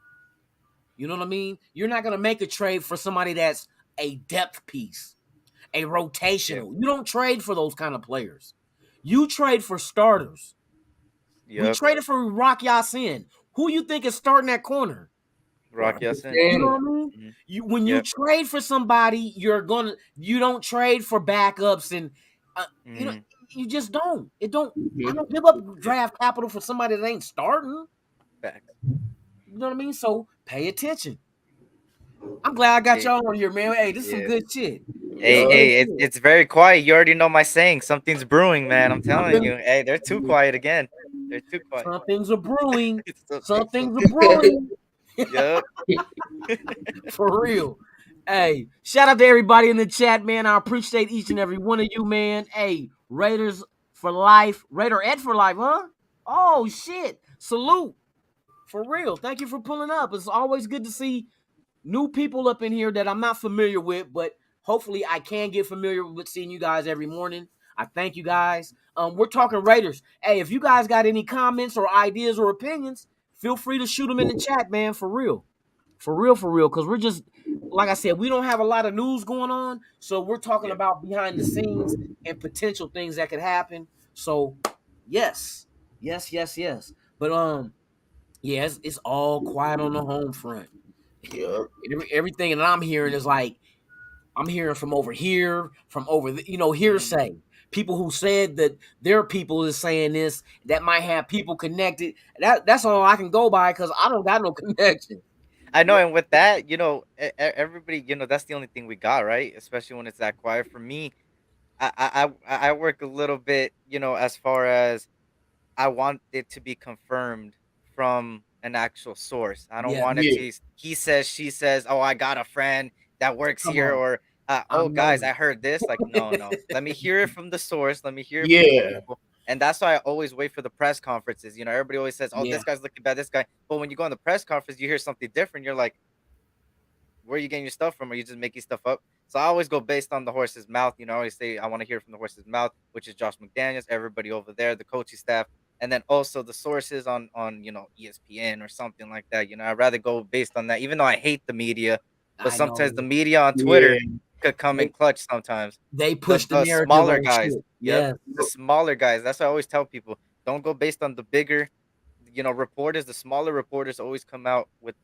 You know what I mean? You're not going to make a trade for somebody that's a depth piece, a rotational. You don't trade for those kind of players. You trade for starters. We traded for Rock Ya-Sin. Who you think is starting that corner? Rock Ya-Sin. You know what I mean? When you trade for somebody, you don't trade for backups and you know. You just don't. I don't give up draft capital for somebody that ain't starting. You know what I mean? So pay attention. I'm glad I got y'all on here, man. Hey, this is some good shit. Hey, it's very quiet. You already know my saying. Something's brewing, man. I'm telling you. Hey, they're too quiet again. They're too quiet. Some things are brewing. Some things are brewing. Yep. For real. Hey, shout out to everybody in the chat, man. I appreciate each and every one of you, man. Hey, Raiders for life. Raider Ed for life, huh? Oh, shit. Salute. For real. Thank you for pulling up. It's always good to see new people up in here that I'm not familiar with, but hopefully I can get familiar with seeing you guys every morning. I thank you guys. We're talking Raiders. Hey, if you guys got any comments or ideas or opinions, feel free to shoot them in the chat, man. For real. For real. Because we're just, like I said, we don't have a lot of news going on. So we're talking about behind the scenes and potential things that could happen. So yes. But it's all quiet on the home front. Everything that I'm hearing is like, I'm hearing from over here, from over the, hearsay. people who said that their people is saying this that might have people connected. That's all I can go by because I don't got no connection. I know, and with that, everybody, that's the only thing we got, right? Especially when it's that quiet. For me, I work a little bit, as far as I want it to be confirmed from an actual source. I don't Yeah, want it to he says, she says, oh, I got a friend that works come here, on. or oh, guys, I heard this. Like, no. Let me hear it from the source. Let me hear it from the people. And that's why I always wait for the press conferences. Everybody always says, oh, Yeah. this guy's looking bad, this guy. But when you go on the press conference, you hear something different. You're like, where are you getting your stuff from? Are you just making stuff up? So I always go based on the horse's mouth. I always say I want to hear from the horse's mouth, which is Josh McDaniels, everybody over there, the coaching staff, and then also the sources on ESPN or something like that. I'd rather go based on that, even though I hate the media. But sometimes the media on Twitter could come in clutch sometimes. They push the narrative smaller on guys. shit. Yeah, the smaller guys. That's what I always tell people. Don't go based on the bigger, reporters. The smaller reporters always come out with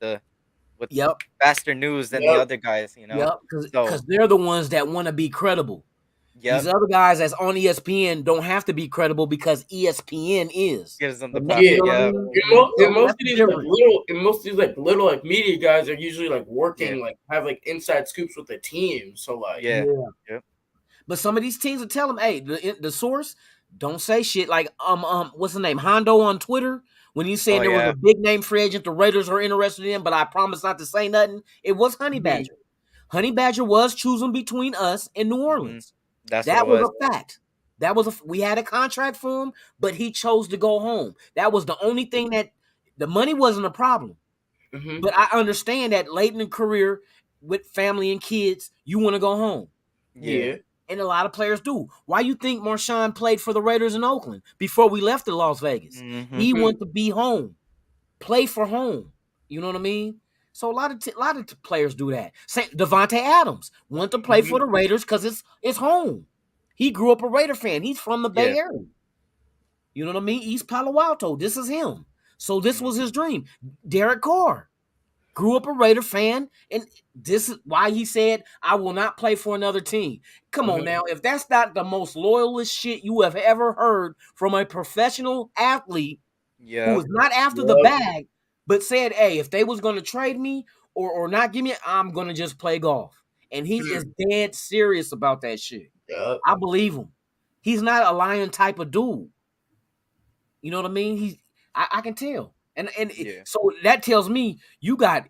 faster news than the other guys. Yep, because they're the ones that want to be credible. Yep. These other guys that's on ESPN don't have to be credible because ESPN is. Gives them the platform. Most of these little like media guys are usually like working like have like inside scoops with the team. So like yeah. But some of these teams will tell them, hey, the source don't say shit. Like what's the name? Hondo on Twitter. When he's saying there was a big name free agent the Raiders are interested in, but I promise not to say nothing. It was Honey Badger. Honey Badger was choosing between us and New Orleans. That was a fact. We had a contract for him, but he chose to go home. That was the only thing that the money wasn't a problem. But I understand that late in the career with family and kids, you want to go home. Yeah. And a lot of players do. Why you think Marshawn played for the Raiders in Oakland before we left to Las Vegas? He wanted to be home, play for home. You know what I mean? So a lot of players do that. Say Devontae Adams wanted to play for the Raiders because it's home. He grew up a Raider fan. He's from the Bay Area. You know what I mean? East Palo Alto. This is him. So this was his dream. Derek Carr grew up a Raider fan, and this is why he said, I will not play for another team. Come on now. If that's not the most loyalist shit you have ever heard from a professional athlete who is not after the bag, but said, hey, if they was going to trade me or not give me, I'm going to just play golf. And he is dead serious about that shit. I believe him. He's not a lion type of dude. You know what I mean? I can tell. And so that tells me you got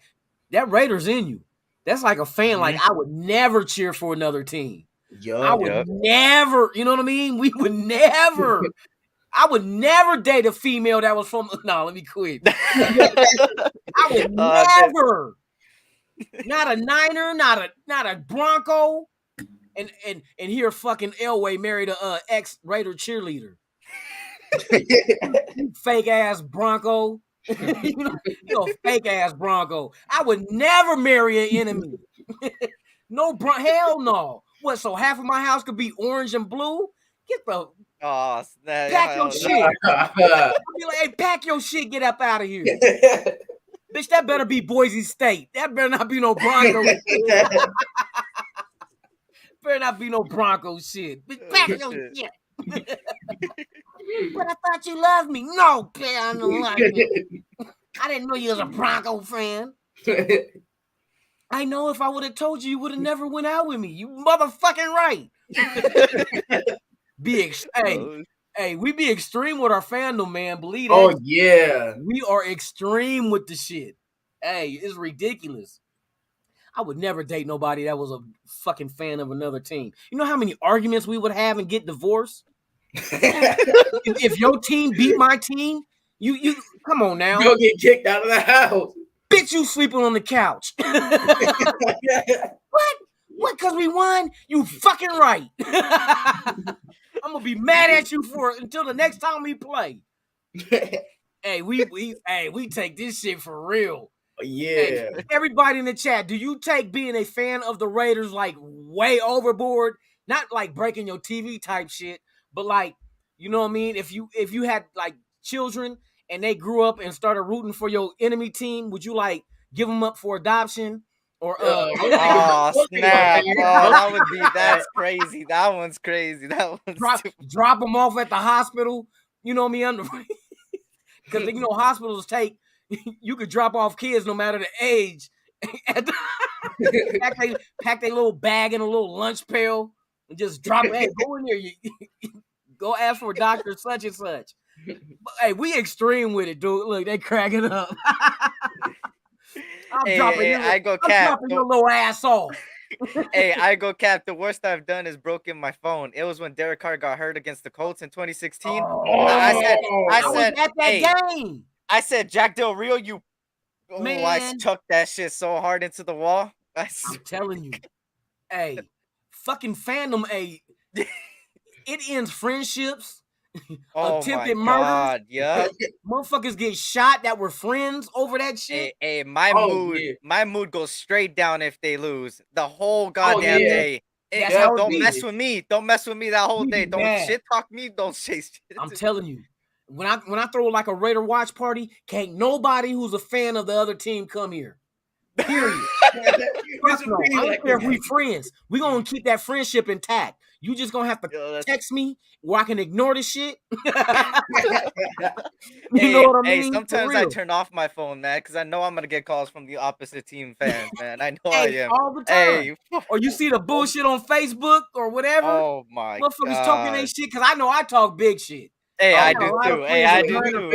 that Raiders in you. That's like a fan. Like I would never cheer for another team. I would never, you know what I mean? We would never. I would never date a female that was from. No, let me quit. I would never. Not a Niner, not a Bronco, and here fucking Elway married a ex-Raider cheerleader. Fake ass Bronco. you know, fake ass Bronco. I would never marry an enemy. Hell no. What? So half of my house could be orange and blue? Get the pack your shit. I'll be like, hey, pack your shit. Get up out of here, bitch. That better be Boise State. That better not be no Bronco. Better not be no Bronco shit. Bitch, pack your shit. But I thought you loved me. No, I don't love you. I didn't know you was a Bronco fan. I know if I would have told you, you would have never went out with me. You motherfucking right. Hey, we be extreme with our fandom, man. Believe that. Oh, yeah. We are extreme with the shit. Hey, it's ridiculous. I would never date nobody that was a fucking fan of another team. You know how many arguments we would have and get divorced? if your team beat my team, you come on now. You'll get kicked out of the house. Bitch, you sleeping on the couch. What? Because we won? You fucking right. I'm gonna be mad at you until the next time we play. Hey, we take this shit for real. Yeah. Hey, everybody in the chat, do you take being a fan of the Raiders like way overboard? Not like breaking your TV type shit, but like, you know what I mean? If you had like children and they grew up and started rooting for your enemy team, would you like give them up for adoption? Or Oh Don't think snap! about Oh, that. that would be that's crazy. That one's crazy. That one's drop them off at the hospital. You know me under because you know hospitals take you could drop off kids no matter the age. pack their little bag in a little lunch pail and just drop it. Hey, go in there. Go ask for Dr. such and such. But, hey, we extreme with it, dude. Look, they cracking up. I'm dropping your little ass off. Hey, I go cap. The worst I've done is broken my phone. It was when Derek Carr got hurt against the Colts in 2016. I said at that game. I said, Jack Del Rio, you. Man. I chucked that shit so hard into the wall. I'm telling you, hey, fucking fandom, hey, it ends friendships. Attempted murder. Yeah. Motherfuckers get shot that were friends over that shit. Hey, my mood goes straight down if they lose the whole goddamn day. Don't mess with me. Don't mess with me that whole day. Don't shit talk me. Don't say shit. I'm telling you, when I throw like a Raider watch party, can't nobody who's a fan of the other team come here. Period. I don't care if we friends. We gonna keep that friendship intact. You just gonna have to text me where I can ignore the shit. You know what I mean? Sometimes I turn off my phone, man, because I know I'm gonna get calls from the opposite team fans, man. I know I am all the time. Or you see the bullshit on Facebook or whatever. Oh my god, motherfuckers talking their shit because I know I talk big shit. Hey, I do too. Hey, I do too.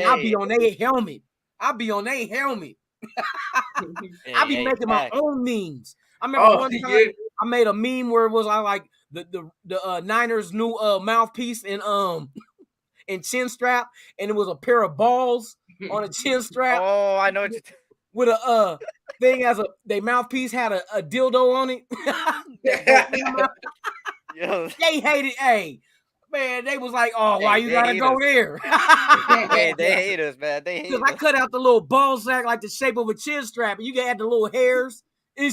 I'll be on their helmet. I be making my own memes. I remember one time I made a meme where it was like the Niners new mouthpiece and chin strap, and it was a pair of balls on a chin strap. Oh, I know what with a thing as their mouthpiece had a dildo on it. They hated. Hey, man, they was like, "Oh, why you gotta go there?" Hey, they hate us, man. They hate us. I cut out the little ball sack like the shape of a chin strap, and you can add the little hairs. I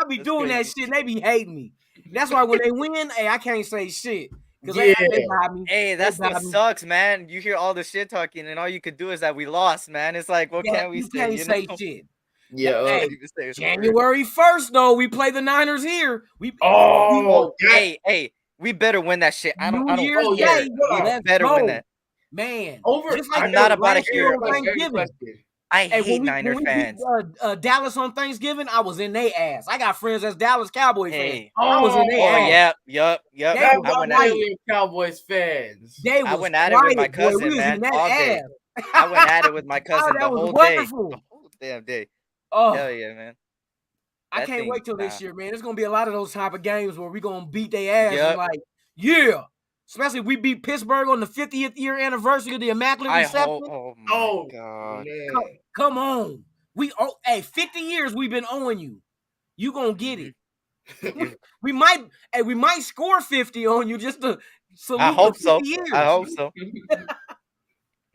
be doing that shit, and they be hating me. That's why when they win, hey, I can't say shit. They buy me. Hey, that's what sucks, man. You hear all the shit talking, and all you could do is that we lost, man. It's like, what can we say? Can't say shit. Yeah. Hey, January 1st, though, we play the Niners here. Hey, we better win that shit. I don't. We better win that. Man, I'm not about to hear. I hate when Niner fans. Dallas on Thanksgiving, I was in their ass. I got friends as Dallas Cowboy fans. I was in their ass. Yep. I went at it. Cowboys fans. I went at it with my cousin, man. All day. I went at it with my cousin the whole day. The whole damn day. Oh, hell yeah, man. I can't wait till this year, man. There's gonna be a lot of those type of games where we're gonna beat their ass. And like, yeah. Especially if we beat Pittsburgh on the 50th year anniversary of the Immaculate Reception. Oh my god. Come on. 50 years we've been owing you. You gonna get it. we might score 50 on you just to salute. I hope so. Years. I hope so.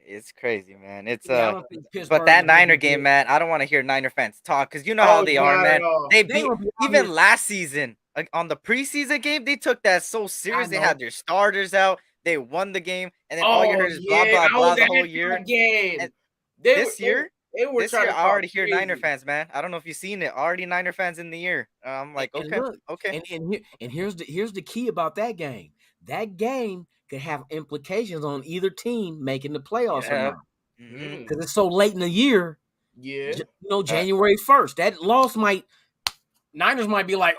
It's crazy, man. It's but that Niner game, man, I don't want to hear Niner fans talk because you know how they are, man. They beat even last season. Like on the preseason game, they took that so serious. They had their starters out. They won the game, and then all you heard is blah blah blah the whole year. This year, I already hear Niner fans, man. I don't know if you've seen it. Already Niner fans in the year. I'm like, okay. And here's the key about that game. That game could have implications on either team making the playoffs or not. Because it's so late in the year. Yeah. January 1st. That loss Niners might be like,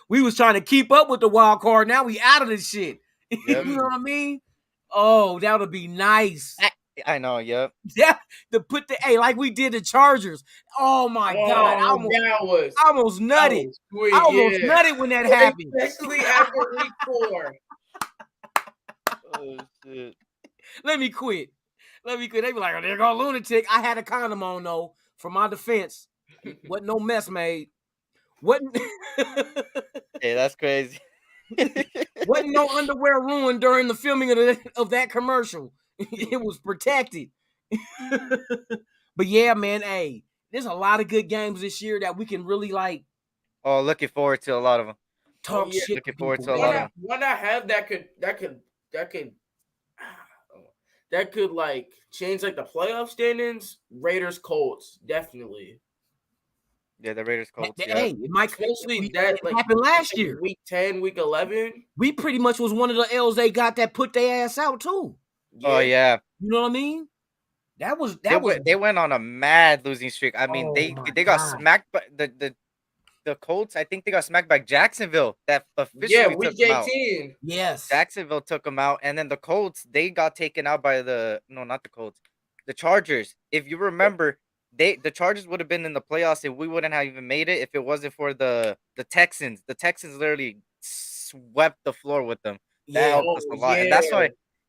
we was trying to keep up with the wild card. Now we out of this shit. You know what I mean? Oh, that would be nice. I know, yep. Yeah, to put like we did the Chargers. Oh my God. I almost nutted. I almost nutted when that happened. Especially after week 4. Oh shit. Let me quit. They be like, oh, there go lunatic. I had a condom on though. For my defense. Wasn't no mess made. Wasn't Hey, that's crazy. Wasn't no underwear ruined during the filming of that commercial. It was protected. But yeah, man, hey, there's a lot of good games this year that we can really like. Oh, looking forward to a lot of them. Talk shit. Looking forward to a lot of them. Why not have that could that could like change like the playoff standings, Raiders Colts definitely. Yeah, the Raiders Colts. Yeah. Hey, it might Especially that it like happened last year. week 10, week 11. We pretty much was one of the L's they got that put their ass out too. Oh yeah. You know what I mean? They went on a mad losing streak. I mean, they got smacked by the Colts. I think they got smacked by Jacksonville. That officially week took them out. 18. Yes. Jacksonville took them out, and then the Colts, they got taken out by not the Colts, the Chargers. If you remember, the Chargers would have been in the playoffs if we wouldn't have even made it if it wasn't for the Texans. The Texans literally swept the floor with them. That helped us a lot,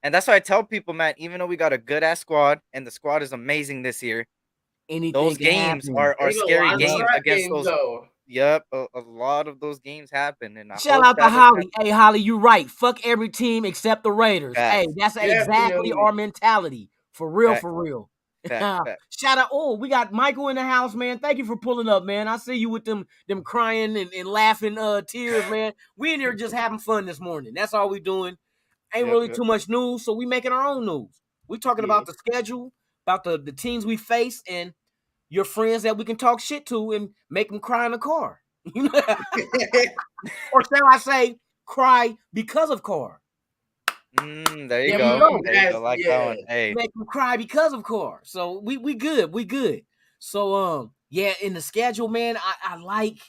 and that's why I tell people, man, even though we got a good ass squad and the squad is amazing this year, those games are scary games against those. Yep, a lot of those games happen. And shout out to Holly. Hey, Holly, you right. Fuck every team except the Raiders. Facts. Hey, that's exactly our mentality. For real, for real. Facts. Shout out. Oh, we got Michael in the house, man. Thank you for pulling up, man. I see you with them crying and laughing tears, man. We in here just having fun this morning. That's all we doing. Ain't really too much news, so we making our own news. We talking about the schedule, about the teams we face, and your friends that we can talk shit to and make them cry in the car. Or shall I say, cry because of car. There you go. There you go. Like that one. Hey. Make them cry because of car. So we good. We good. So in the schedule, man, I like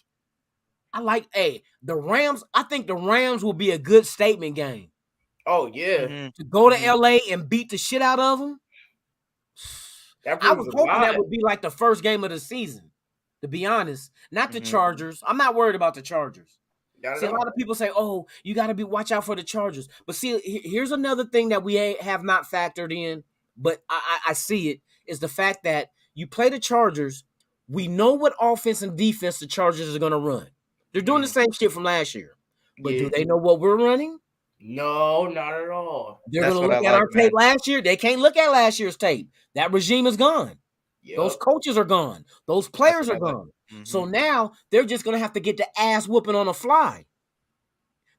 the Rams. I think the Rams will be a good statement game. Oh yeah. To go to LA and beat the shit out of them. I was hoping that would be like the first game of the season, to be honest. Not the Chargers. I'm not worried about the Chargers. See, a lot of people say, oh, you got to watch out for the Chargers. But see, here's another thing that we have not factored in, but I see it, is the fact that you play the Chargers. We know what offense and defense the Chargers are going to run. They're doing the same shit from last year. But do they know what we're running? No, not at all. They're going to look at our tape last year. They can't look at last year's tape. That regime is gone. Yep. Those coaches are gone. Those players are gone. So now they're just going to have to get the ass whooping on the fly.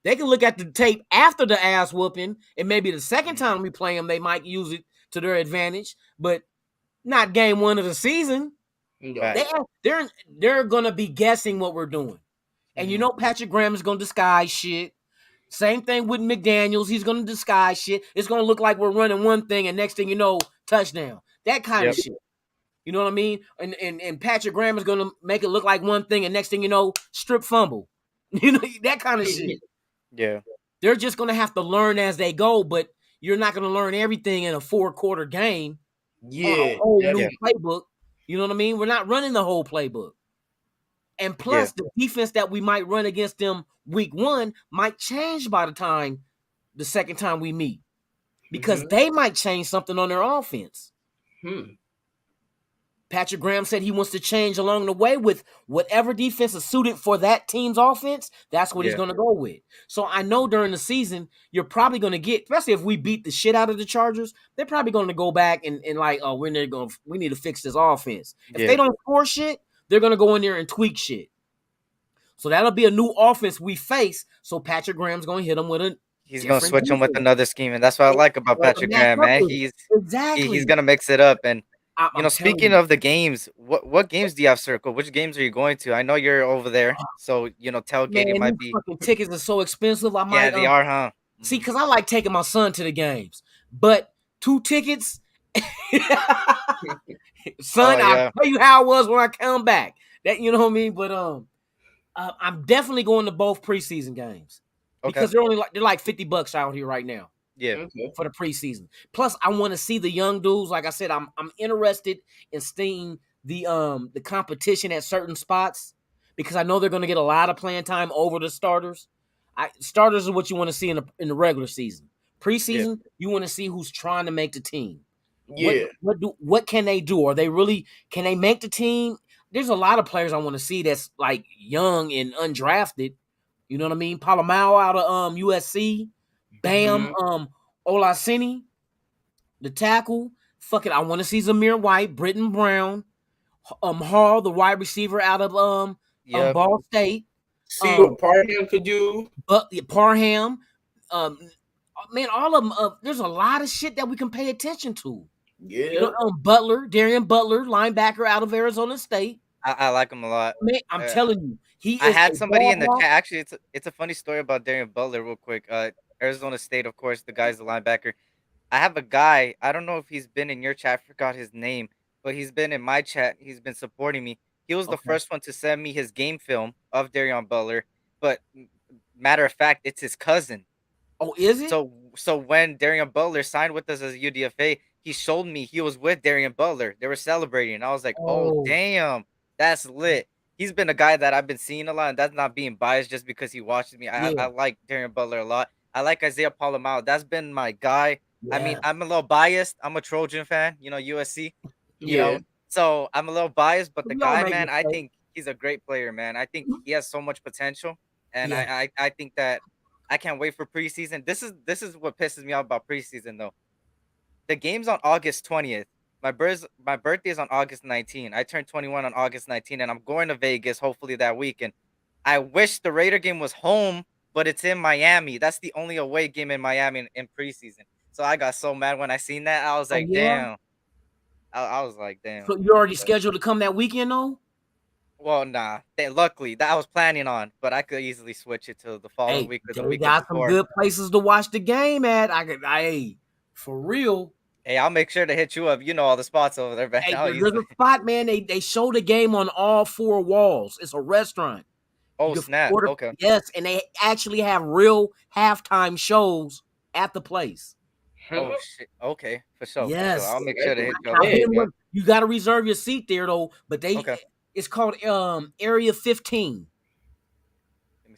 They can look at the tape after the ass whooping, and maybe the second time we play them, they might use it to their advantage, but not game one of the season. Right. They're going to be guessing what we're doing. And you know Patrick Graham is going to disguise shit. Same thing with McDaniels. He's going to disguise shit. It's going to look like we're running one thing, and next thing you know, touchdown. That kind of shit. You know what I mean? And Patrick Graham is going to make it look like one thing, and next thing you know, strip fumble. You know, that kind of shit. Yeah. They're just going to have to learn as they go, but you're not going to learn everything in a 4-quarter game. A whole new playbook. You know what I mean? We're not running the whole playbook. And plus, the defense that we might run against them week one might change by the second time we meet. Because they might change something on their offense. Patrick Graham said he wants to change along the way with whatever defense is suited for that team's offense. That's what he's going to go with. So I know during the season, you're probably going to get, especially if we beat the shit out of the Chargers, they're probably going to go back and like, oh, we need to fix this offense. If they don't score shit, they're going to go in there and tweak shit. So that'll be a new offense we face. So Patrick Graham's going to hit them with a He's going to switch him with another scheme. And that's what I like about Patrick Graham, man. He's going to mix it up. And speaking of the games, what games do you have circled? Which games are you going to? I know you're over there, so tailgating might be. Fucking tickets are so expensive. I might. Yeah, they are, huh? See, because I like taking my son to the games, but 2 tickets, son, I'll tell you how it was when I come back. That you know what I mean. But I'm definitely going to both preseason games because they're like $50 out here right now. Yeah, for the preseason. Plus, I want to see the young dudes. Like I said, I'm interested in seeing the competition at certain spots because I know they're going to get a lot of playing time over the starters. Starters are what you want to see in the regular season. Preseason, you want to see who's trying to make the team. Yeah. What can they do? Can they make the team? There's a lot of players I want to see that's like young and undrafted. You know what I mean? Palomao out of USC. Bam, Olaseni, the tackle. Fuck it, I want to see Zamir White, Britton Brown, Hall, the wide receiver out of Ball State. See what Parham could do. Parham, Man, all of them. There's a lot of shit that we can pay attention to. Yeah. You know, Butler, Darian Butler, linebacker out of Arizona State. I like him a lot. Man, I'm telling you, he I is had a somebody in the ball chat. Actually, it's a funny story about Darian Butler, real quick. Arizona State, of course, the guy's the linebacker. I have a guy. I don't know if he's been in your chat. I forgot his name, but he's been in my chat. He's been supporting me. He was the Okay. first one to send me his game film of Darian Butler. But matter of fact, it's his cousin. Oh, is it? So when Darian Butler signed with us as a UDFA, he showed me he was with Darian Butler. They were celebrating. I was like, oh damn, that's lit. He's been a guy that I've been seeing a lot, and that's not being biased just because he watches me. I like Darian Butler a lot. I like Isaiah Palomalo. That's been my guy. Yeah. I mean, I'm a little biased. I'm a Trojan fan, you know, USC. You know, so I'm a little biased, but the We all guy, make man, I mistakes. think he's a great player, man. I think he has so much potential, and I think that I can't wait for preseason. This is what pisses me off about preseason, though. The game's on August 20th. My birthday is on August 19th. I turned 21 on August 19th, and I'm going to Vegas hopefully that weekend. I wish the Raider game was home, but it's in Miami. That's the only away game in Miami in preseason. So I got so mad when I seen that. I was like, damn. I was like, damn. So you already scheduled to come that weekend, though? Well, nah. Luckily, that I was planning on, but I could easily switch it to the following week or the week got before. some good places to watch the game at. For real. Hey, I'll make sure to hit you up. You know all the spots over there, man. Hey, there's a spot, man. They show the game on all four walls. It's a restaurant. Oh, snap. Okay. Yes, and they actually have real halftime shows at the place. Oh, shit. Okay, for sure. Yes. For sure. I'll make sure to hit you up. You got to reserve your seat there, though. But it's called Area 15.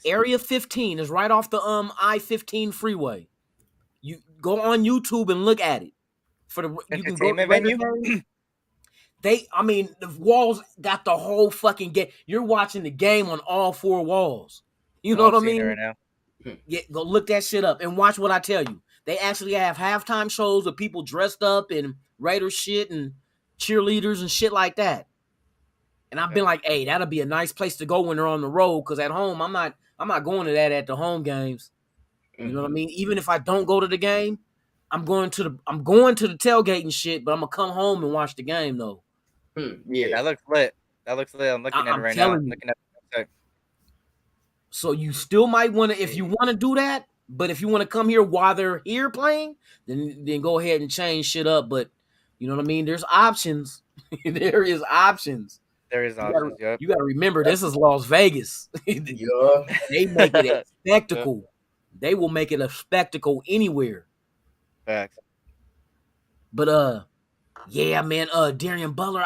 Area 15 is right off the I-15 freeway. You go on YouTube and look at it. You can go to venue. The walls got the whole fucking game. You're watching the game on all four walls. You know what I mean? Right now. Yeah, go look that shit up and watch what I tell you. They actually have halftime shows with people dressed up in Raider shit and cheerleaders and shit like that. And I've been like, hey, that'll be a nice place to go when they're on the road, because at home I'm not going to that at the home games. You know what I mean? Even if I don't go to the game, I'm going to the tailgate and shit, but I'm gonna come home and watch the game though. Yeah, that looks lit. I'm looking at it right now. I'm looking at the website. So you still might want to, if you want to do that, but if you want to come here while they're here playing, then go ahead and change shit up. But you know what I mean? There's options. There is options. You gotta remember, this is Las Vegas. They make it a spectacle. They will make it a spectacle anywhere. Facts. But yeah, man, Darian Butler,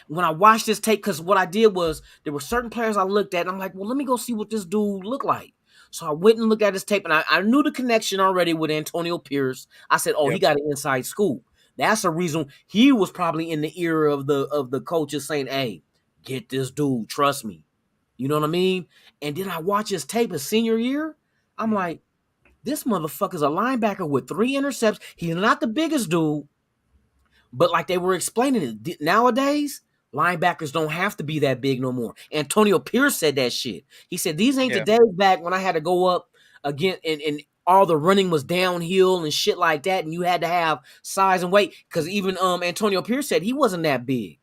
when I watched this tape, because what I did was there were certain players I looked at, and I'm like, well, let me go see what this dude looked like. So I went and looked at his tape, and I knew the connection already with Antonio Pierce. I said, he got an inside scoop. That's the reason he was probably in the ear of the coaches saying, hey, get this dude, trust me. You know what I mean? And then I watch his tape his senior year. I'm like, this motherfucker's a linebacker with 3 interceptions. He's not the biggest dude, but like they were explaining it, nowadays, linebackers don't have to be that big no more. Antonio Pierce said that shit. He said, these ain't the days back when I had to go up again and all the running was downhill and shit like that, and you had to have size and weight, because even Antonio Pierce said he wasn't that big.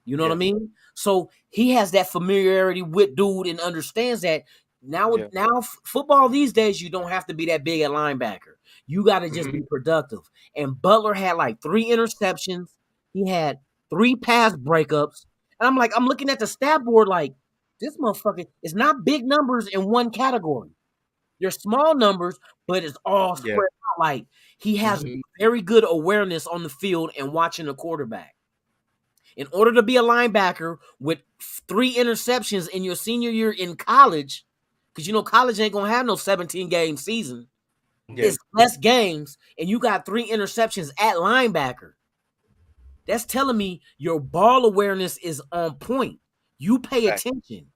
You know what I mean? So he has that familiarity with dude and understands that now football these days, you don't have to be that big at linebacker. You got to just be productive. And Butler had like 3 interceptions. He had 3 pass breakups. And I'm looking at the stat board like, this motherfucker is not big numbers in one category. They're small numbers, but it's all spread out. Like, he has very good awareness on the field and watching the quarterback. In order to be a linebacker with 3 interceptions in your senior year in college, because you know college ain't gonna have no 17-game season. It's less games, and you got 3 interceptions at linebacker. That's telling me your ball awareness is on point. You pay attention.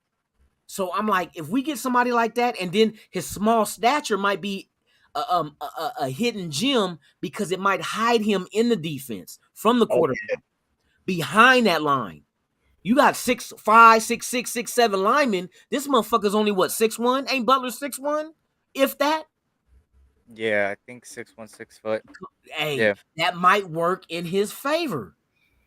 So I'm like, if we get somebody like that, and then his small stature might be a hidden gem, because it might hide him in the defense from the quarterback behind that line. You got 6'5", 6'6", 6'7" linemen. This motherfucker's only 6'1"? Ain't Butler 6'1"? If that. Yeah, I think 6'1", 6 foot. Hey, Yeah. that might work in his favor.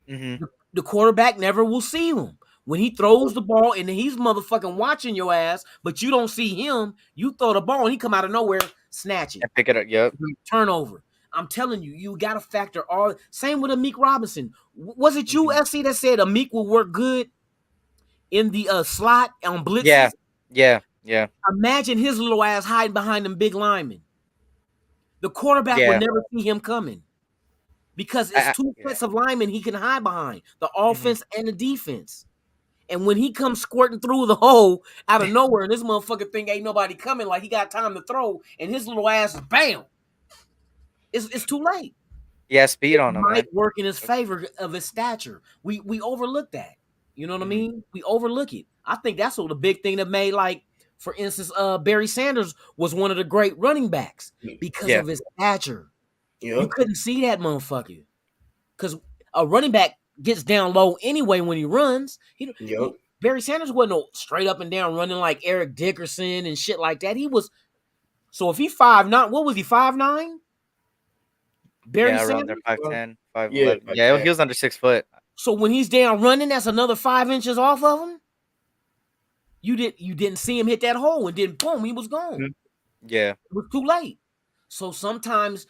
Mm-hmm. The quarterback never will see him. When he throws the ball and he's motherfucking watching your ass, but you don't see him, you throw the ball and he come out of nowhere, snatch it. And pick it up. Yep. Turnover. I'm telling you, you got to factor all. Same with Amik Robinson. Was it you, FC, that said Amik will work good in the slot on blitzes? Yeah. Imagine his little ass hiding behind them big linemen. The quarterback would never see him coming because it's two sets of linemen he can hide behind, the offense and the defense. And when he comes squirting through the hole out of nowhere, and this motherfucker think ain't nobody coming, like he got time to throw, and his little ass is bam. It's too late. Yeah, speed on him. Might work in his favor of his stature. We overlook that. You know what I mean? We overlook it. I think that's what the big thing that made, like, for instance, Barry Sanders was one of the great running backs because of his stature. Yep. You couldn't see that motherfucker because a running back gets down low anyway when he runs. Barry Sanders wasn't no straight up and down running like Eric Dickerson and shit like that. He was. So if he 5'9", what was he, 5'9"? Barry Sanders? Around there, 5'10", 5'11". Yeah, he was under 6 foot. So when he's down running, that's another 5 inches off of him. You didn't see him hit that hole, and then boom, he was gone. Yeah, it was too late. So sometimes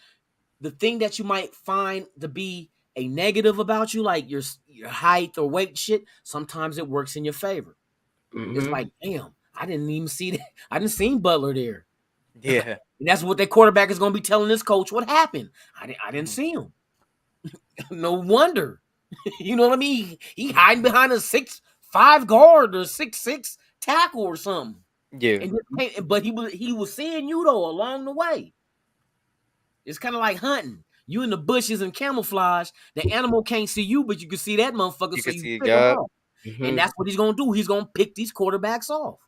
the thing that you might find to be a negative about you, like your height or weight shit, sometimes it works in your favor. It's like, damn, I didn't even see that. I didn't see Butler there. Yeah. And that's what that quarterback is going to be telling this coach what happened. I didn't see him. No wonder. You know what I mean? He hiding behind a 6'5" guard or 6'6" tackle or something. Yeah. But he was seeing you though along the way. It's kind of like hunting. You in the bushes and camouflage. The animal can't see you, but you can see that motherfucker. So you pick him off. And that's what he's gonna do. He's gonna pick these quarterbacks off.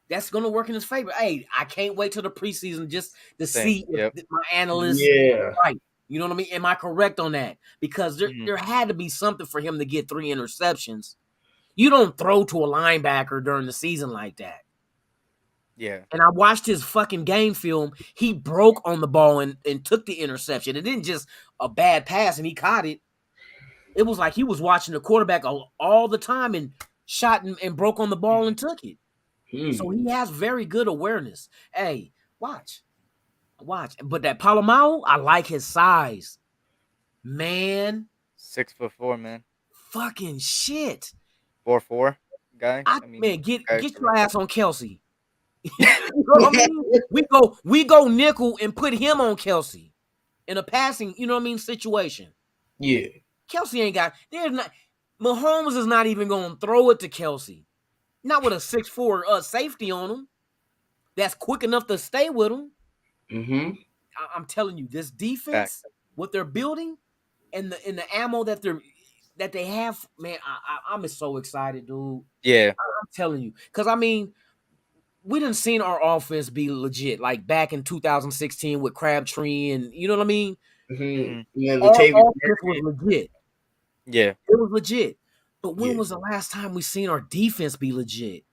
That's gonna work in his favor. Hey, I can't wait till the preseason just to see if my analysts right. You know what I mean? Am I correct on that? Because there had to be something for him to get 3 interceptions. You don't throw to a linebacker during the season like that. Yeah. And I watched his fucking game film. He broke on the ball and took the interception. It didn't just a bad pass and he caught it. It was like he was watching the quarterback all the time and shot and broke on the ball and took it. So he has very good awareness. Hey, watch. But that Polamalu, I like his size. Man. 6'4", man. Fucking shit. 4'4" guy. Man, get your ass on Kelsey. You know what I mean? We go nickel and put him on Kelsey in a passing, you know what I mean, situation. Yeah. Kelsey ain't got Mahomes is not even gonna throw it to Kelsey. Not with a 6'4" safety on him. That's quick enough to stay with him. I'm telling you, this defense, what they're building, and the ammo that they have, man, I'm so excited, dude. Yeah. I'm telling you. Because, I mean, we done seen our offense be legit, like back in 2016 with Crabtree and, you know what I mean? Yeah, our offense was legit. Yeah. It was legit. But when was the last time we seen our defense be legit?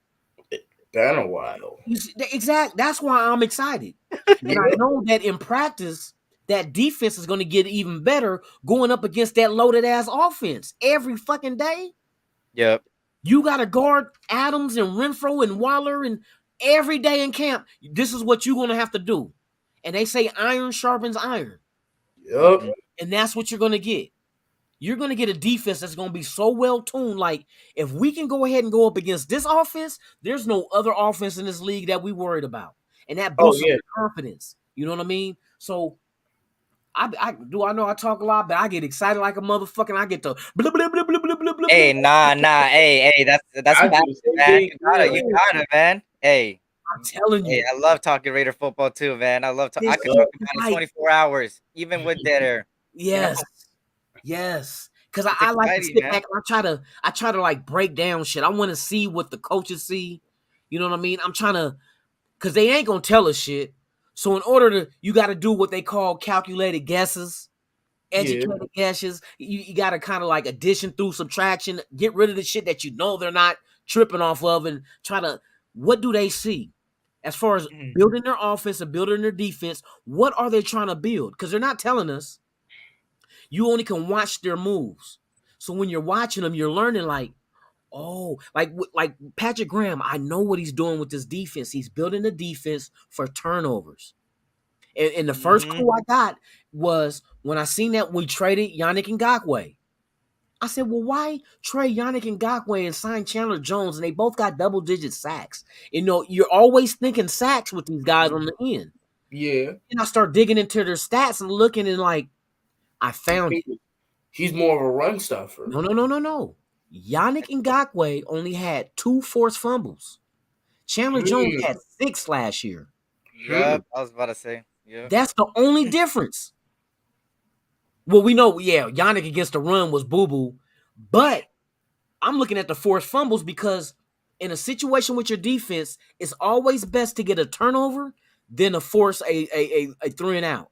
Been a while. Exactly. That's why I'm excited. And I know that in practice, that defense is going to get even better going up against that loaded-ass offense every fucking day. Yep. You got to guard Adams and Renfro and Waller and every day in camp. This is what you're going to have to do. And they say iron sharpens iron. Yep. And that's what you're going to get. You're going to get a defense that's going to be so well-tuned. Like, if we can go ahead and go up against this offense, there's no other offense in this league that we worried about. And that boosts your confidence. You know what I mean? So, I know I talk a lot, but I get excited like a motherfucker. And I get to blah, blah, blah, blah, blah, blah, blah. Hey, nah. Hey, that's bad, man. You got it, man. Hey. I'm telling you. Hey, I love talking Raider football too, man. I love talking. I could talk about it 24 hours, even with dead air. Yes. You know? Yes. Because I like to sit back and I try to like break down shit. I want to see what the coaches see. You know what I mean? I'm trying to, because they ain't going to tell us shit. So in order to, you got to do what they call calculated guesses, educated guesses. You got to kind of like addition through subtraction, get rid of the shit that you know they're not tripping off of and try to, what do they see? as far as building their offense and building their defense. What are they trying to build? Because they're not telling us. You only can watch their moves. So when you're watching them, you're learning like, oh, like Patrick Graham, I know what he's doing with this defense. He's building a defense for turnovers. And the first clue I got was when I seen that we traded Yannick Ngakoue. I said, well, why trade Yannick Ngakoue and sign Chandler Jones? And they both got double-digit sacks. You know, you're always thinking sacks with these guys on the end. Yeah. And I start digging into their stats and looking and like, I found it. He's more of a run stuffer. No. Yannick Ngakoue only had 2 forced fumbles. Chandler Jones had 6 last year. Yep, I was about to say. Yeah. That's the only difference. Well, we know, Yannick against the run was boo-boo, but I'm looking at the forced fumbles because in a situation with your defense, it's always best to get a turnover than to force a 3 and out.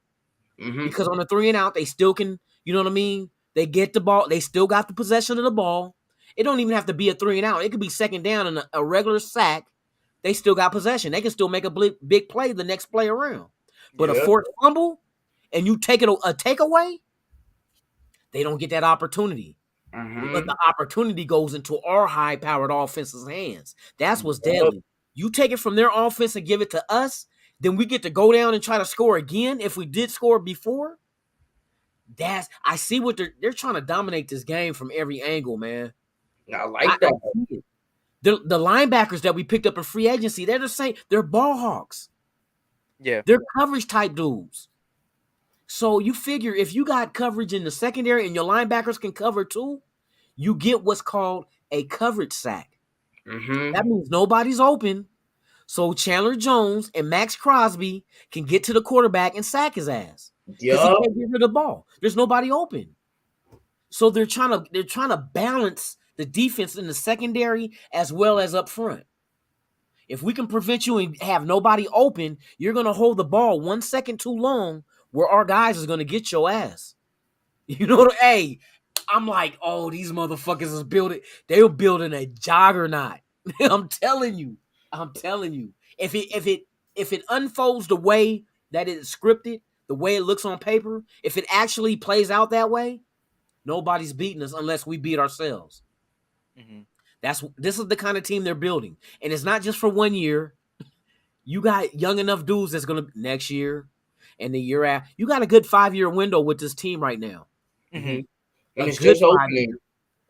Because on a 3 and out, they still can, you know what I mean? They get the ball. They still got the possession of the ball. It don't even have to be a 3 and out. It could be second down and a regular sack. They still got possession. They can still make a big play the next play around. But a forced fumble and you take it a takeaway, they don't get that opportunity. But the opportunity goes into our high-powered offense's hands. That's what's deadly. You take it from their offense and give it to us, then we get to go down and try to score again if we did score before. I see what they're trying to dominate this game from every angle, man. I like that. The linebackers that we picked up in free agency, they're the same. They're ball hawks. Yeah. They're coverage type dudes. So you figure if you got coverage in the secondary and your linebackers can cover too, you get what's called a coverage sack. That means nobody's open. So Chandler Jones and Max Crosby can get to the quarterback and sack his ass. Because he can't get rid of the ball. There's nobody open. So they're trying to balance the defense in the secondary as well as up front. If we can prevent you and have nobody open, you're going to hold the ball 1 second too long where our guys is going to get your ass. You know what? Hey, I'm like, oh, these motherfuckers is building. They were building a juggernaut. I'm telling you. If it unfolds the way that it's scripted, the way it looks on paper, if it actually plays out that way, nobody's beating us unless we beat ourselves. This is the kind of team they're building. And it's not just for 1 year. You got young enough dudes that's going to next year and the year after. You got a good 5-year window with this team right now. And it's just opening.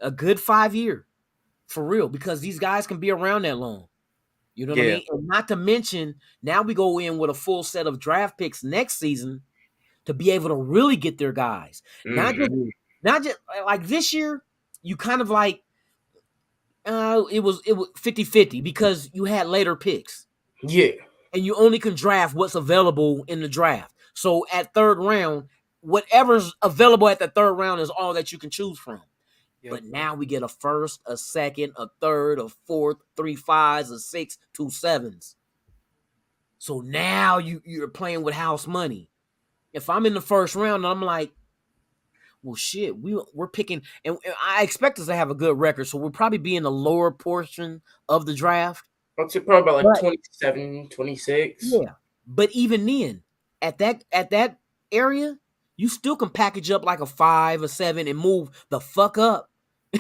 A good 5-year. For real. Because these guys can be around that long. You know what I mean? And not to mention, now we go in with a full set of draft picks next season to be able to really get their guys. Not just like this year, you kind of like it was 50-50 because you had later picks. Yeah. And you only can draft what's available in the draft. So at third round, whatever's available at the third round is all that you can choose from. But now we get a first, a second, a third, a fourth, 3 5s, a 6, 2 7s. So now you're playing with house money. If I'm in the first round, I'm like, well, shit, we're picking, and I expect us to have a good record, so we'll probably be in the lower portion of the draft. I'd say probably about like 27, 26. Yeah, but even then, at that area, you still can package up like a 5, a 7, and move the fuck up.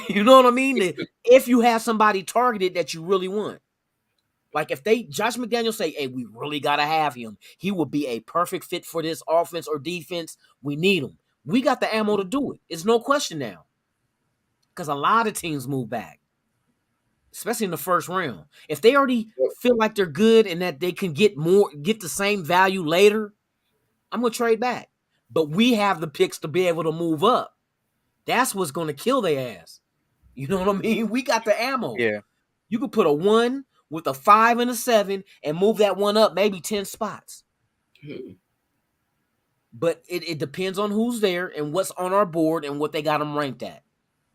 You know what I mean? If you have somebody targeted that you really want. Like if Josh McDaniels say, hey, we really got to have him. He would be a perfect fit for this offense or defense. We need him. We got the ammo to do it. It's no question now. Because a lot of teams move back. Especially in the first round. If they already feel like they're good and that they can get the same value later, I'm going to trade back. But we have the picks to be able to move up. That's what's going to kill their ass. You know what I mean? We got the ammo. Yeah. You could put a 1 with a 5 and a 7 and move that one up maybe 10 spots. But it depends on who's there and what's on our board and what they got them ranked at.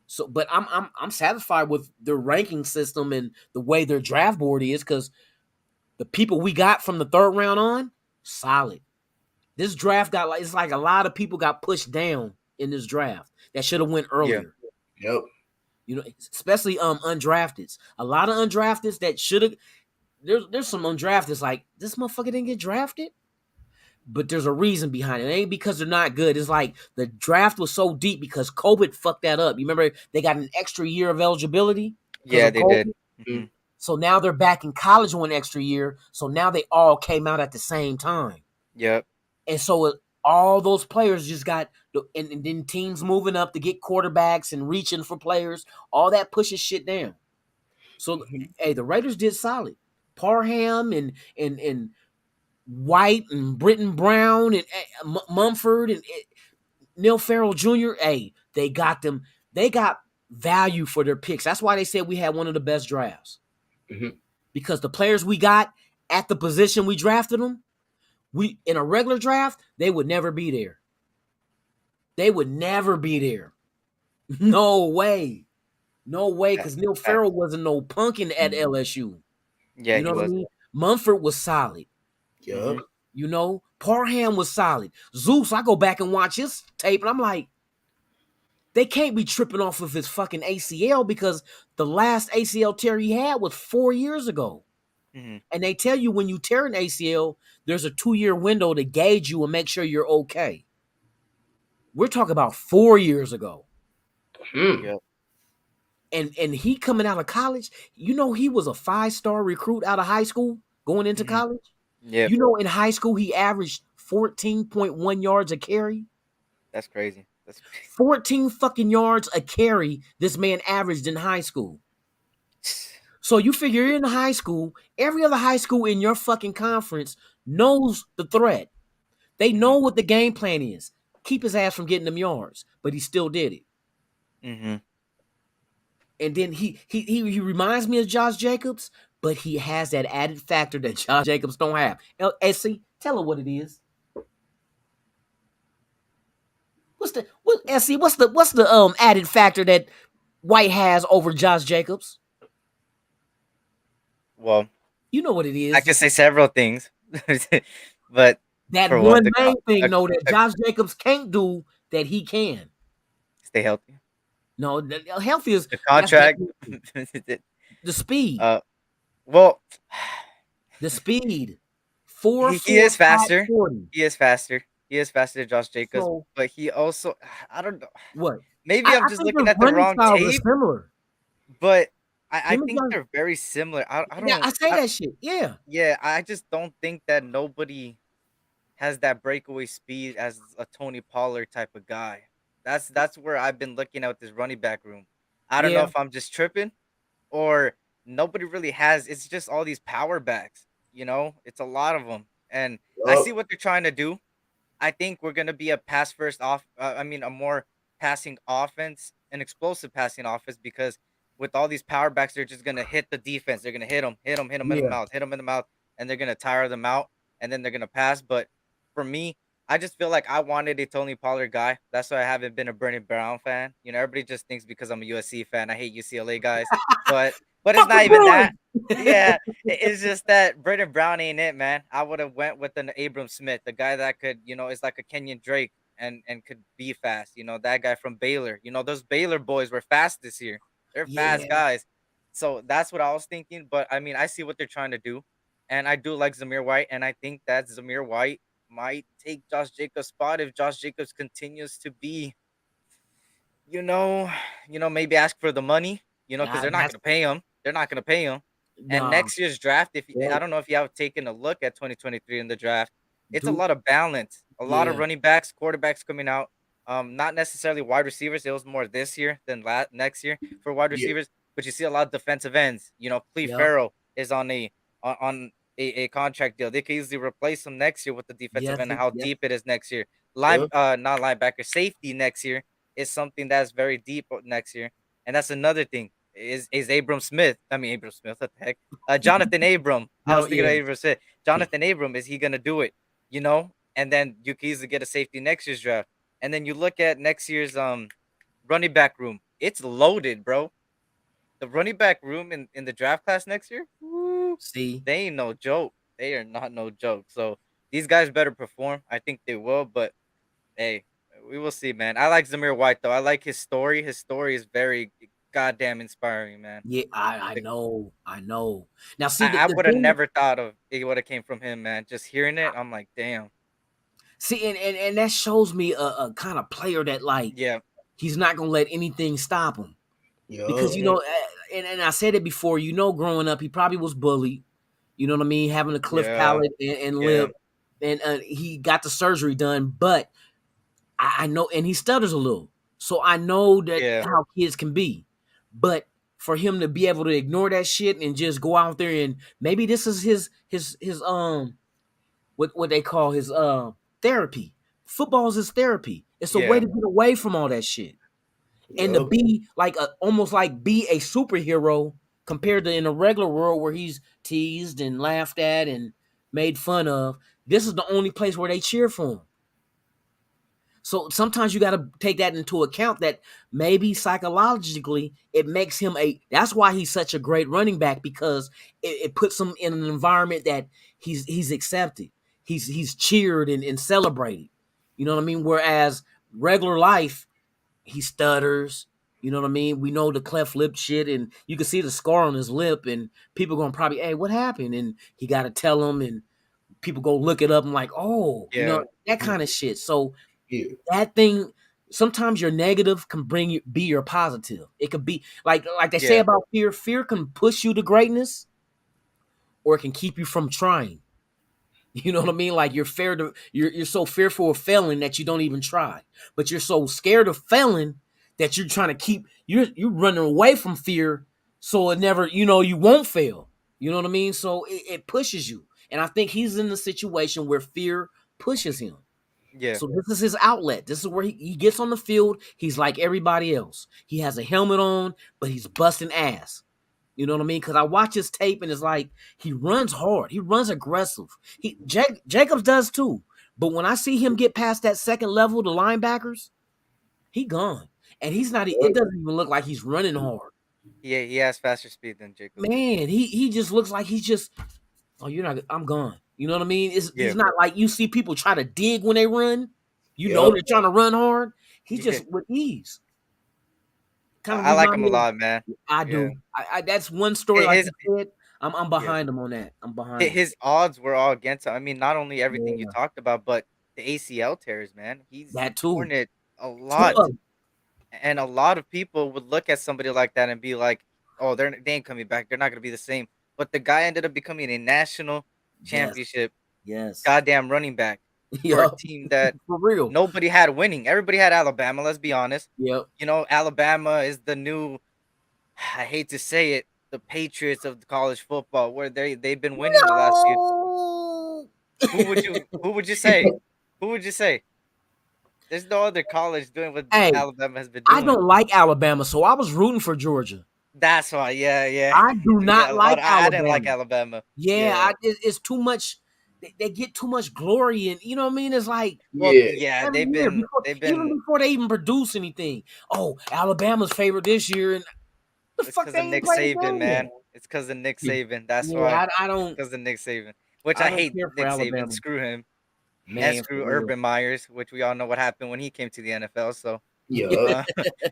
So, but I'm satisfied with their ranking system and the way their draft board is because the people we got from the third round on, solid. This draft it's like a lot of people got pushed down in this draft that should have went earlier. Yep. You know, especially undrafteds. A lot of undrafteds that should have there's some undrafted. It's like this motherfucker didn't get drafted, but there's a reason behind it. It ain't because they're not good. It's like the draft was so deep because COVID fucked that up. You remember they got an extra year of eligibility. Yeah, they did. Mm-hmm. So now they're back in college 1 extra year. So now they all came out at the same time. Yep. And so all those players just got, and then teams moving up to get quarterbacks and reaching for players. All that pushes shit down. So, hey, the Raiders did solid. Parham and White and Britton Brown and Mumford and Neil Farrell Jr. Hey, they got them. They got value for their picks. That's why they said we had one of the best drafts. Mm-hmm. Because the players we got at the position we drafted them, we in a regular draft, they would never be there. They would never be there. No way. No way, because Neil Farrell wasn't no punkin at LSU. Yeah, you know he what was. I mean? Mumford was solid. Yep. You know, Parham was solid. Zeus, I go back and watch his tape, and I'm like, they can't be tripping off of his fucking ACL because the last ACL tear he had was 4 years ago. Mm-hmm. And they tell you when you tear an ACL, there's a 2-year window to gauge you and make sure you're okay. We're talking about 4 years ago. Yep. And he coming out of college, you know, he was a 5-star recruit out of high school going into college. Yeah. You know, in high school, he averaged 14.1 yards a carry. That's crazy. 14 fucking yards a carry this man averaged in high school. So you figure you're in high school, every other high school in your fucking conference knows the threat. They know what the game plan is. Keep his ass from getting them yards, but he still did it. Mm-hmm. And then he reminds me of Josh Jacobs, but he has that added factor that Josh Jacobs don't have. Essie, tell her what it is. What's the added factor that White has over Josh Jacobs? Well, you know what it is. I can say several things, but that one main thing, that Josh Jacobs can't do that he can. Stay healthy. No, healthy is the contract. The speed. Well, the speed. He is faster. 40. He is faster. He is faster than Josh Jacobs, but he also, I don't know. What? Maybe I'm just looking at the wrong tape. Similar. But I think they're very similar. I don't. Yeah, I say that shit. Yeah. Yeah, I just don't think that nobody has that breakaway speed as a Tony Pollard type of guy. That's where I've been looking at this running back room. I don't know if I'm just tripping, or nobody really has. It's just all these power backs. You know, it's a lot of them, and I see what they're trying to do. I think we're gonna be a pass first a more passing offense, an explosive passing offense, because with all these power backs, they're just gonna hit the defense. They're gonna hit them in the mouth, and they're gonna tire them out, and then they're gonna pass. But for me, I just feel like I wanted a Tony Pollard guy. That's why I haven't been a Brennan Brown fan. You know, everybody just thinks because I'm a USC fan, I hate UCLA guys, but it's not even that. Yeah, it's just that Brennan Brown ain't it, man. I would have went with an Abram Smith, the guy that could, is like a Kenyon Drake and could be fast. You know, that guy from Baylor. You know, those Baylor boys were fast this year. They're fast guys. So that's what I was thinking. But I mean, I see what they're trying to do, and I do like Zamir White, and I think that Zamir White might take Josh Jacobs' spot if Josh Jacobs continues to be, maybe ask for the money, because they're not going to pay him. They're not going to pay him. And next year's draft, I don't know if you have taken a look at 2023 in the draft, it's a lot of balance, a lot of running backs, quarterbacks coming out. Not necessarily wide receivers. It was more this year than next year for wide receivers. But you see a lot of defensive ends. Cleve Farrell is on a contract deal. They could easily replace him next year with the defensive end and how deep it is next year. Not linebacker, safety next year is something that's very deep next year. And that's another thing. Is Abram Smith? What the heck? Jonathan Abram. I was thinking of Abram Smith. Jonathan Abram, is he gonna do it? And then you can easily get a safety next year's draft. And then you look at next year's running back room. It's loaded, bro. The running back room in the draft class next year. See, they ain't no joke. They are not no joke. So these guys better perform. I think they will, but hey, we will see, man. I like Zamir White though. I like his story. His story is very goddamn inspiring, man. Yeah, I know. Now, see, I the would have thing, never thought of it would have came from him, man. Just hearing it, I'm like, damn. see, and that shows me a kind of player that like Yeah, he's not gonna let anything stop him because Yeah. and I said it before. Growing up, he probably was bullied. You know what I mean? Having a cleft yeah, palate and yeah, lip, and he got the surgery done, but I know, and he stutters a little, so I know that yeah, how kids can be. But for him to be able to ignore that shit and just go out there and maybe this is his what they call his therapy. Football is his therapy. It's a way yeah, to get away from all that shit and to Yup. be like almost like be a superhero compared to in a regular world where he's teased and laughed at and made fun of. This is the only place where they cheer for him. So sometimes you got to take that into account that maybe psychologically it makes him that's why he's such a great running back because it puts him in an environment that he's accepted. He's cheered and celebrated. You know what I mean? Whereas regular life, he stutters. You know what I mean? We know the cleft lip shit, and you can see the scar on his lip, and people gonna probably, hey, what happened? And he got to tell them, and people go look it up and like, oh, yeah, that kind of shit. So Yeah. that thing, sometimes your negative can be your positive. It could be like they say yeah, about fear. Fear can push you to greatness, or it can keep you from trying. You know what I mean? Like you're so fearful of failing that you don't even try. But you're so scared of failing that you're trying to you're running away from fear so it never, you won't fail. You know what I mean? So it pushes you. And I think he's in the situation where fear pushes him. yeah, So this is his outlet. This is where he gets on the field. He's like everybody else. He has a helmet on, but he's busting ass. You know what I mean? Because I watch his tape and it's like he runs hard. He runs aggressive. Jacobs does too. But when I see him get past that second level, the linebackers, he gone. And he's not. It doesn't even look like he's running hard. yeah. He has faster speed than Jacob. Man, he just looks like he's just. Oh, you're not. I'm gone. You know what I mean? Yeah. He's not like you see people try to dig when they run. You know Yup. they're trying to run hard. He's Yeah. just with ease. Kind I like him a lot, man. I do. I that's one story. Hey, Like his you said, I'm behind him on that. I'm behind him. his odds were all against him. I mean, not only everything you Yeah. talked about, but the ACL tears, man. He's That too. torn it a Two lot, of 'em. and a lot of people would look at somebody like that and be like, "Oh, they ain't coming back. They're not gonna be the same." But the guy ended up becoming a national Yes. championship Yes. goddamn running back for a Yep. team that For real. nobody had winning. Everybody had Alabama. Let's be honest. Yep. Alabama is the new. I hate to say it, the Patriots of college football, where they've been winning the last year. No. Who would you say? Who would you say? There's no other college doing what Hey, Alabama has been I doing. don't like Alabama, so I was rooting for Georgia. That's why, yeah. I do not Yeah, like I didn't like Alabama. Alabama. Yeah, it's too much. They get too much glory, and you know what I mean. It's like Well, Yeah. yeah, every they've year been even before they even produce anything. Oh, Alabama's favorite this year, and the it's fuck because they of ain't Nick played the Saban, game man. yet. It's because of Nick Yeah. Saban. That's Yeah, why. I don't. Because of Nick Saban. Which I I don't hate care for Nick Alabama. Saban. Screw him. Man, And screw for real. Urban Myers, which we all know what happened when he came to the NFL. So Yup.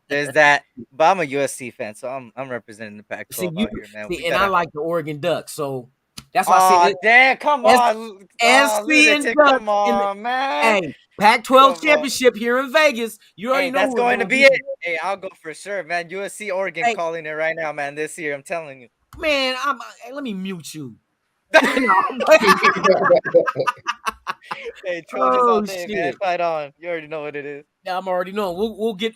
there's that. But I'm a USC fan, so I'm representing the See, Pac-12 out here, man. We and I gotta. like the Oregon Ducks, so that's why I Oh said damn! Come S- on, SC and lunatic! Ducks Come in the on, man! hey Pac-12 Come on. championship here in Vegas. You already Hey, know that's who it's going to gonna be it. Hey, I'll go for sure, man. USC, Oregon, Hey. calling it right now, man. This year, I'm telling you. Man, hey, let me mute you. Hey, Trojans all Oh, day, man. shit. Fight on. You already know what it is. Yeah, I'm already knowing.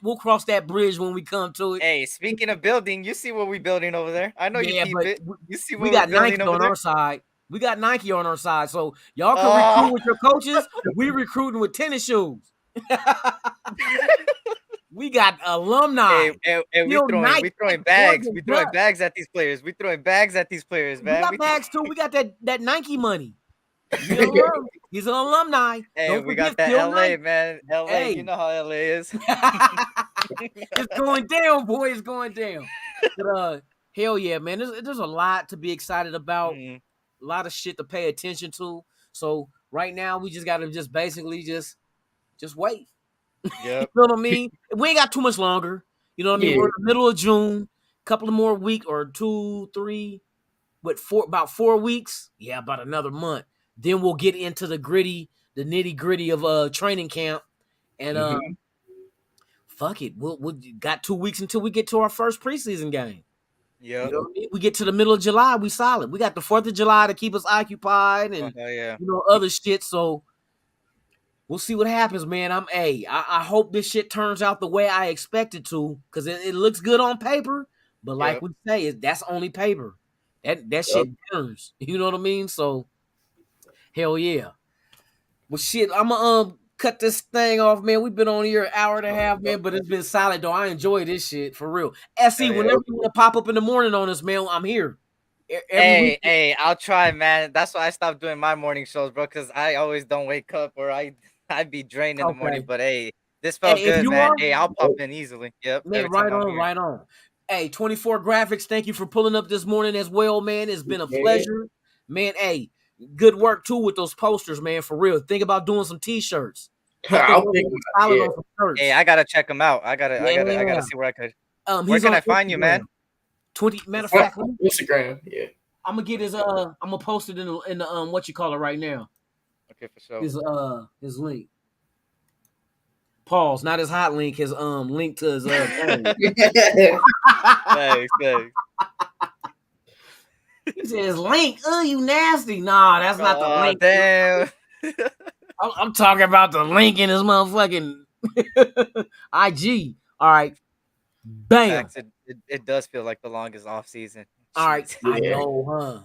We'll cross that bridge when we come to it. Hey, speaking of building, you see what we building over there? I know Yeah, you keep but it. You see what we got we're building Nike over on there? our side. We got Nike on our side, so y'all can Oh. recruit with your coaches. We recruiting with tennis shoes. We got alumni. Hey, we Phil throwing Knight, bags. Oregon We throwing Ducks. bags at these players. We throwing bags at these players, We man. got bags too. We got that Nike money. He's an alumni. Hey, Don't we forget got that Phil LA, Knight. man. LA, Hey. you know how LA is. It's going down, boy. It's going down. But hell yeah, man. There's a lot to be excited about. Mhm. A lot of shit to pay attention to. So right now we just gotta basically just wait. Yep. You know what I mean? We ain't got too much longer. You know what I mean? Yeah. We're in the middle of June. couple of more weeks or 2, 3, about 4 weeks. Yeah, about another month. Then we'll get into the nitty gritty of training camp, and fuck it, we'll got 2 weeks until we get to our first preseason game. Yeah, you know what I mean? We get to the middle of July, we solid. We got the 4th of July to keep us occupied and other shit. So we'll see what happens, man. I hope this shit turns out the way I expect it to, because it looks good on paper. But like we say, that's only paper. That shit burns. You know what I mean? So hell yeah. Well, shit, I'm gonna cut this thing off, man. We've been on here an hour and a half, man, but it's been solid, though. I enjoy this shit, for real. SE, whenever you want to pop up in the morning on us, man, I'm here. Hey, I'll try, man. That's why I stopped doing my morning shows, bro, because I always don't wake up, or I'd be drained in the morning. But, hey, this felt good, man. Hey, I'll pop in easily. Yep. Man, right on. Hey, 24 Graphics, thank you for pulling up this morning as well, man. It's been a pleasure. Man, hey, good work, too, with those posters, man, for real. Think about doing some T-shirts. Hey, I gotta check them out. I gotta see where I could. Where can I find you, man? Matter of fact, Instagram. Yeah, I'm gonna get his. I'm gonna post it in the what you call it right now. Okay, for sure. His link. Pause. Not his hot link. His link to his Thanks. He says link. Oh, you nasty. Nah, that's not the link. Damn. I'm talking about the link in his motherfucking IG. All right. Bam. It does feel like the longest off season. All right. Yeah. I know, huh?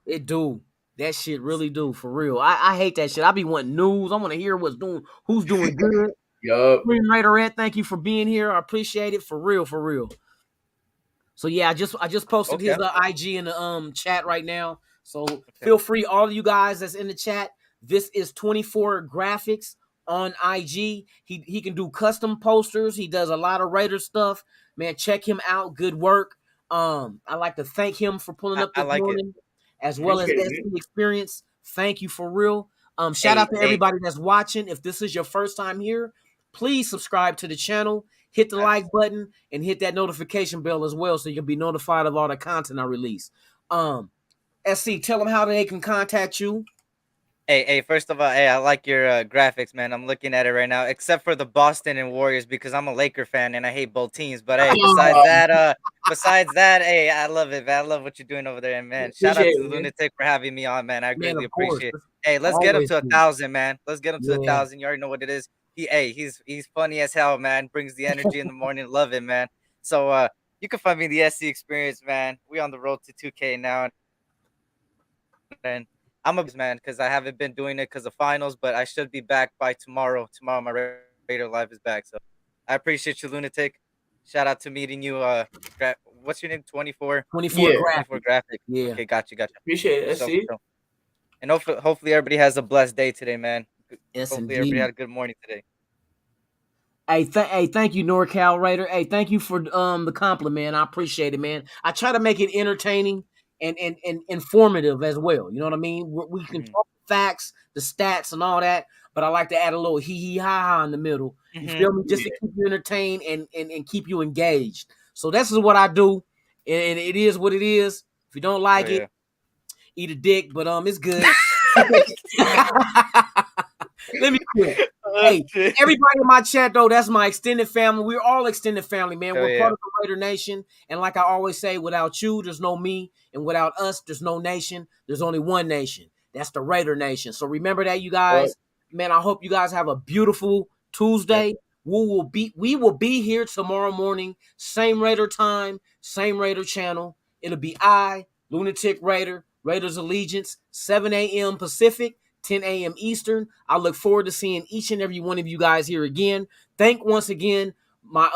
It do. That shit really do, for real. I hate that shit. I be wanting news. I want to hear who's doing good. Yup. Green Raider Ed, thank you for being here. I appreciate it, for real. So yeah, I just posted his IG in the chat right now. So feel free, all of you guys that's in the chat. This is 24 Graphics on IG. He can do custom posters. He does a lot of Raider stuff. Man, check him out. Good work. I'd like to thank him for pulling up this morning, as well as SE Experience. Thank you, for real. Shout out to everybody that's watching. If this is your first time here, please subscribe to the channel, hit the like button, and hit that notification bell as well, so you can be notified of all the content I release. SC, tell them how they can contact you. Hey, first of all, I like your graphics, man. I'm looking at it right now, except for the Boston and Warriors, because I'm a Laker fan and I hate both teams. But hey, besides that, hey, I love it, man. I love what you're doing over there, and man, shout out to Lunatic for having me on, man. I greatly appreciate it. Hey, let's get him to 1,000, man. Let's get him to 1,000. You already know what it is. He's funny as hell, man. Brings the energy in the morning. Love it, man. So you can find me in the SC Experience, man. We on the road to 2K now, and I'm a man because I haven't been doing it because of finals, but I should be back by tomorrow. Tomorrow, my Raider Live is back. So I appreciate you, Lunatic. Shout out to meeting you. What's your name? 24 Graphic. Yeah. Okay, got you. Appreciate it. SC. And hopefully everybody has a blessed day today, man. Yes, hopefully indeed. Everybody had a good morning today. Hey, thank you, NorCal Raider. Hey, thank you for the compliment. I appreciate it, man. I try to make it entertaining and informative as well. You know what I mean? We can talk the facts, the stats, and all that, but I like to add a little hee ha ha in the middle. You feel me? Just to keep you entertained and keep you engaged. So this is what I do, and it is what it is. If you don't like it, eat a dick, but it's good. Let me quit. Hey, everybody in my chat, though, that's my extended family. We're all extended family, man. We're part of the Raider Nation. And like I always say, without you, there's no me. And without us, there's no nation. There's only one nation. That's the Raider Nation. So remember that, you guys. Man, I hope you guys have a beautiful Tuesday. We will be here tomorrow morning. Same Raider time, same Raider channel. It'll be Lunatic Raider, Raiders Allegiance, 7 a.m. Pacific, 10 a.m. Eastern. I look forward to seeing each and every one of you guys here again. Thank once again my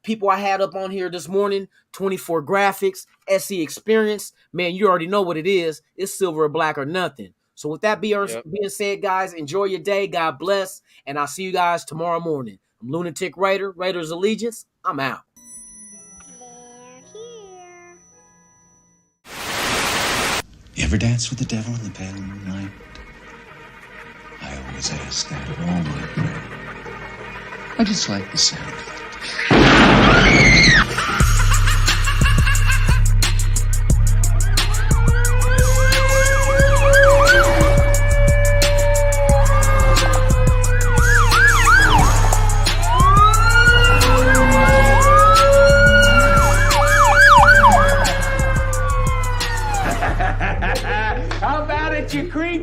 people I had up on here this morning, 24 Graphics, SC Experience. Man, you already know what it is. It's silver or black or nothing. So with that being said, guys, enjoy your day. God bless. And I'll see you guys tomorrow morning. I'm Lunatic Raider, Raiders Allegiance. I'm out. You ever dance with the devil in the pale moonlight? I always ask that of all my prey. I just like the sound of it.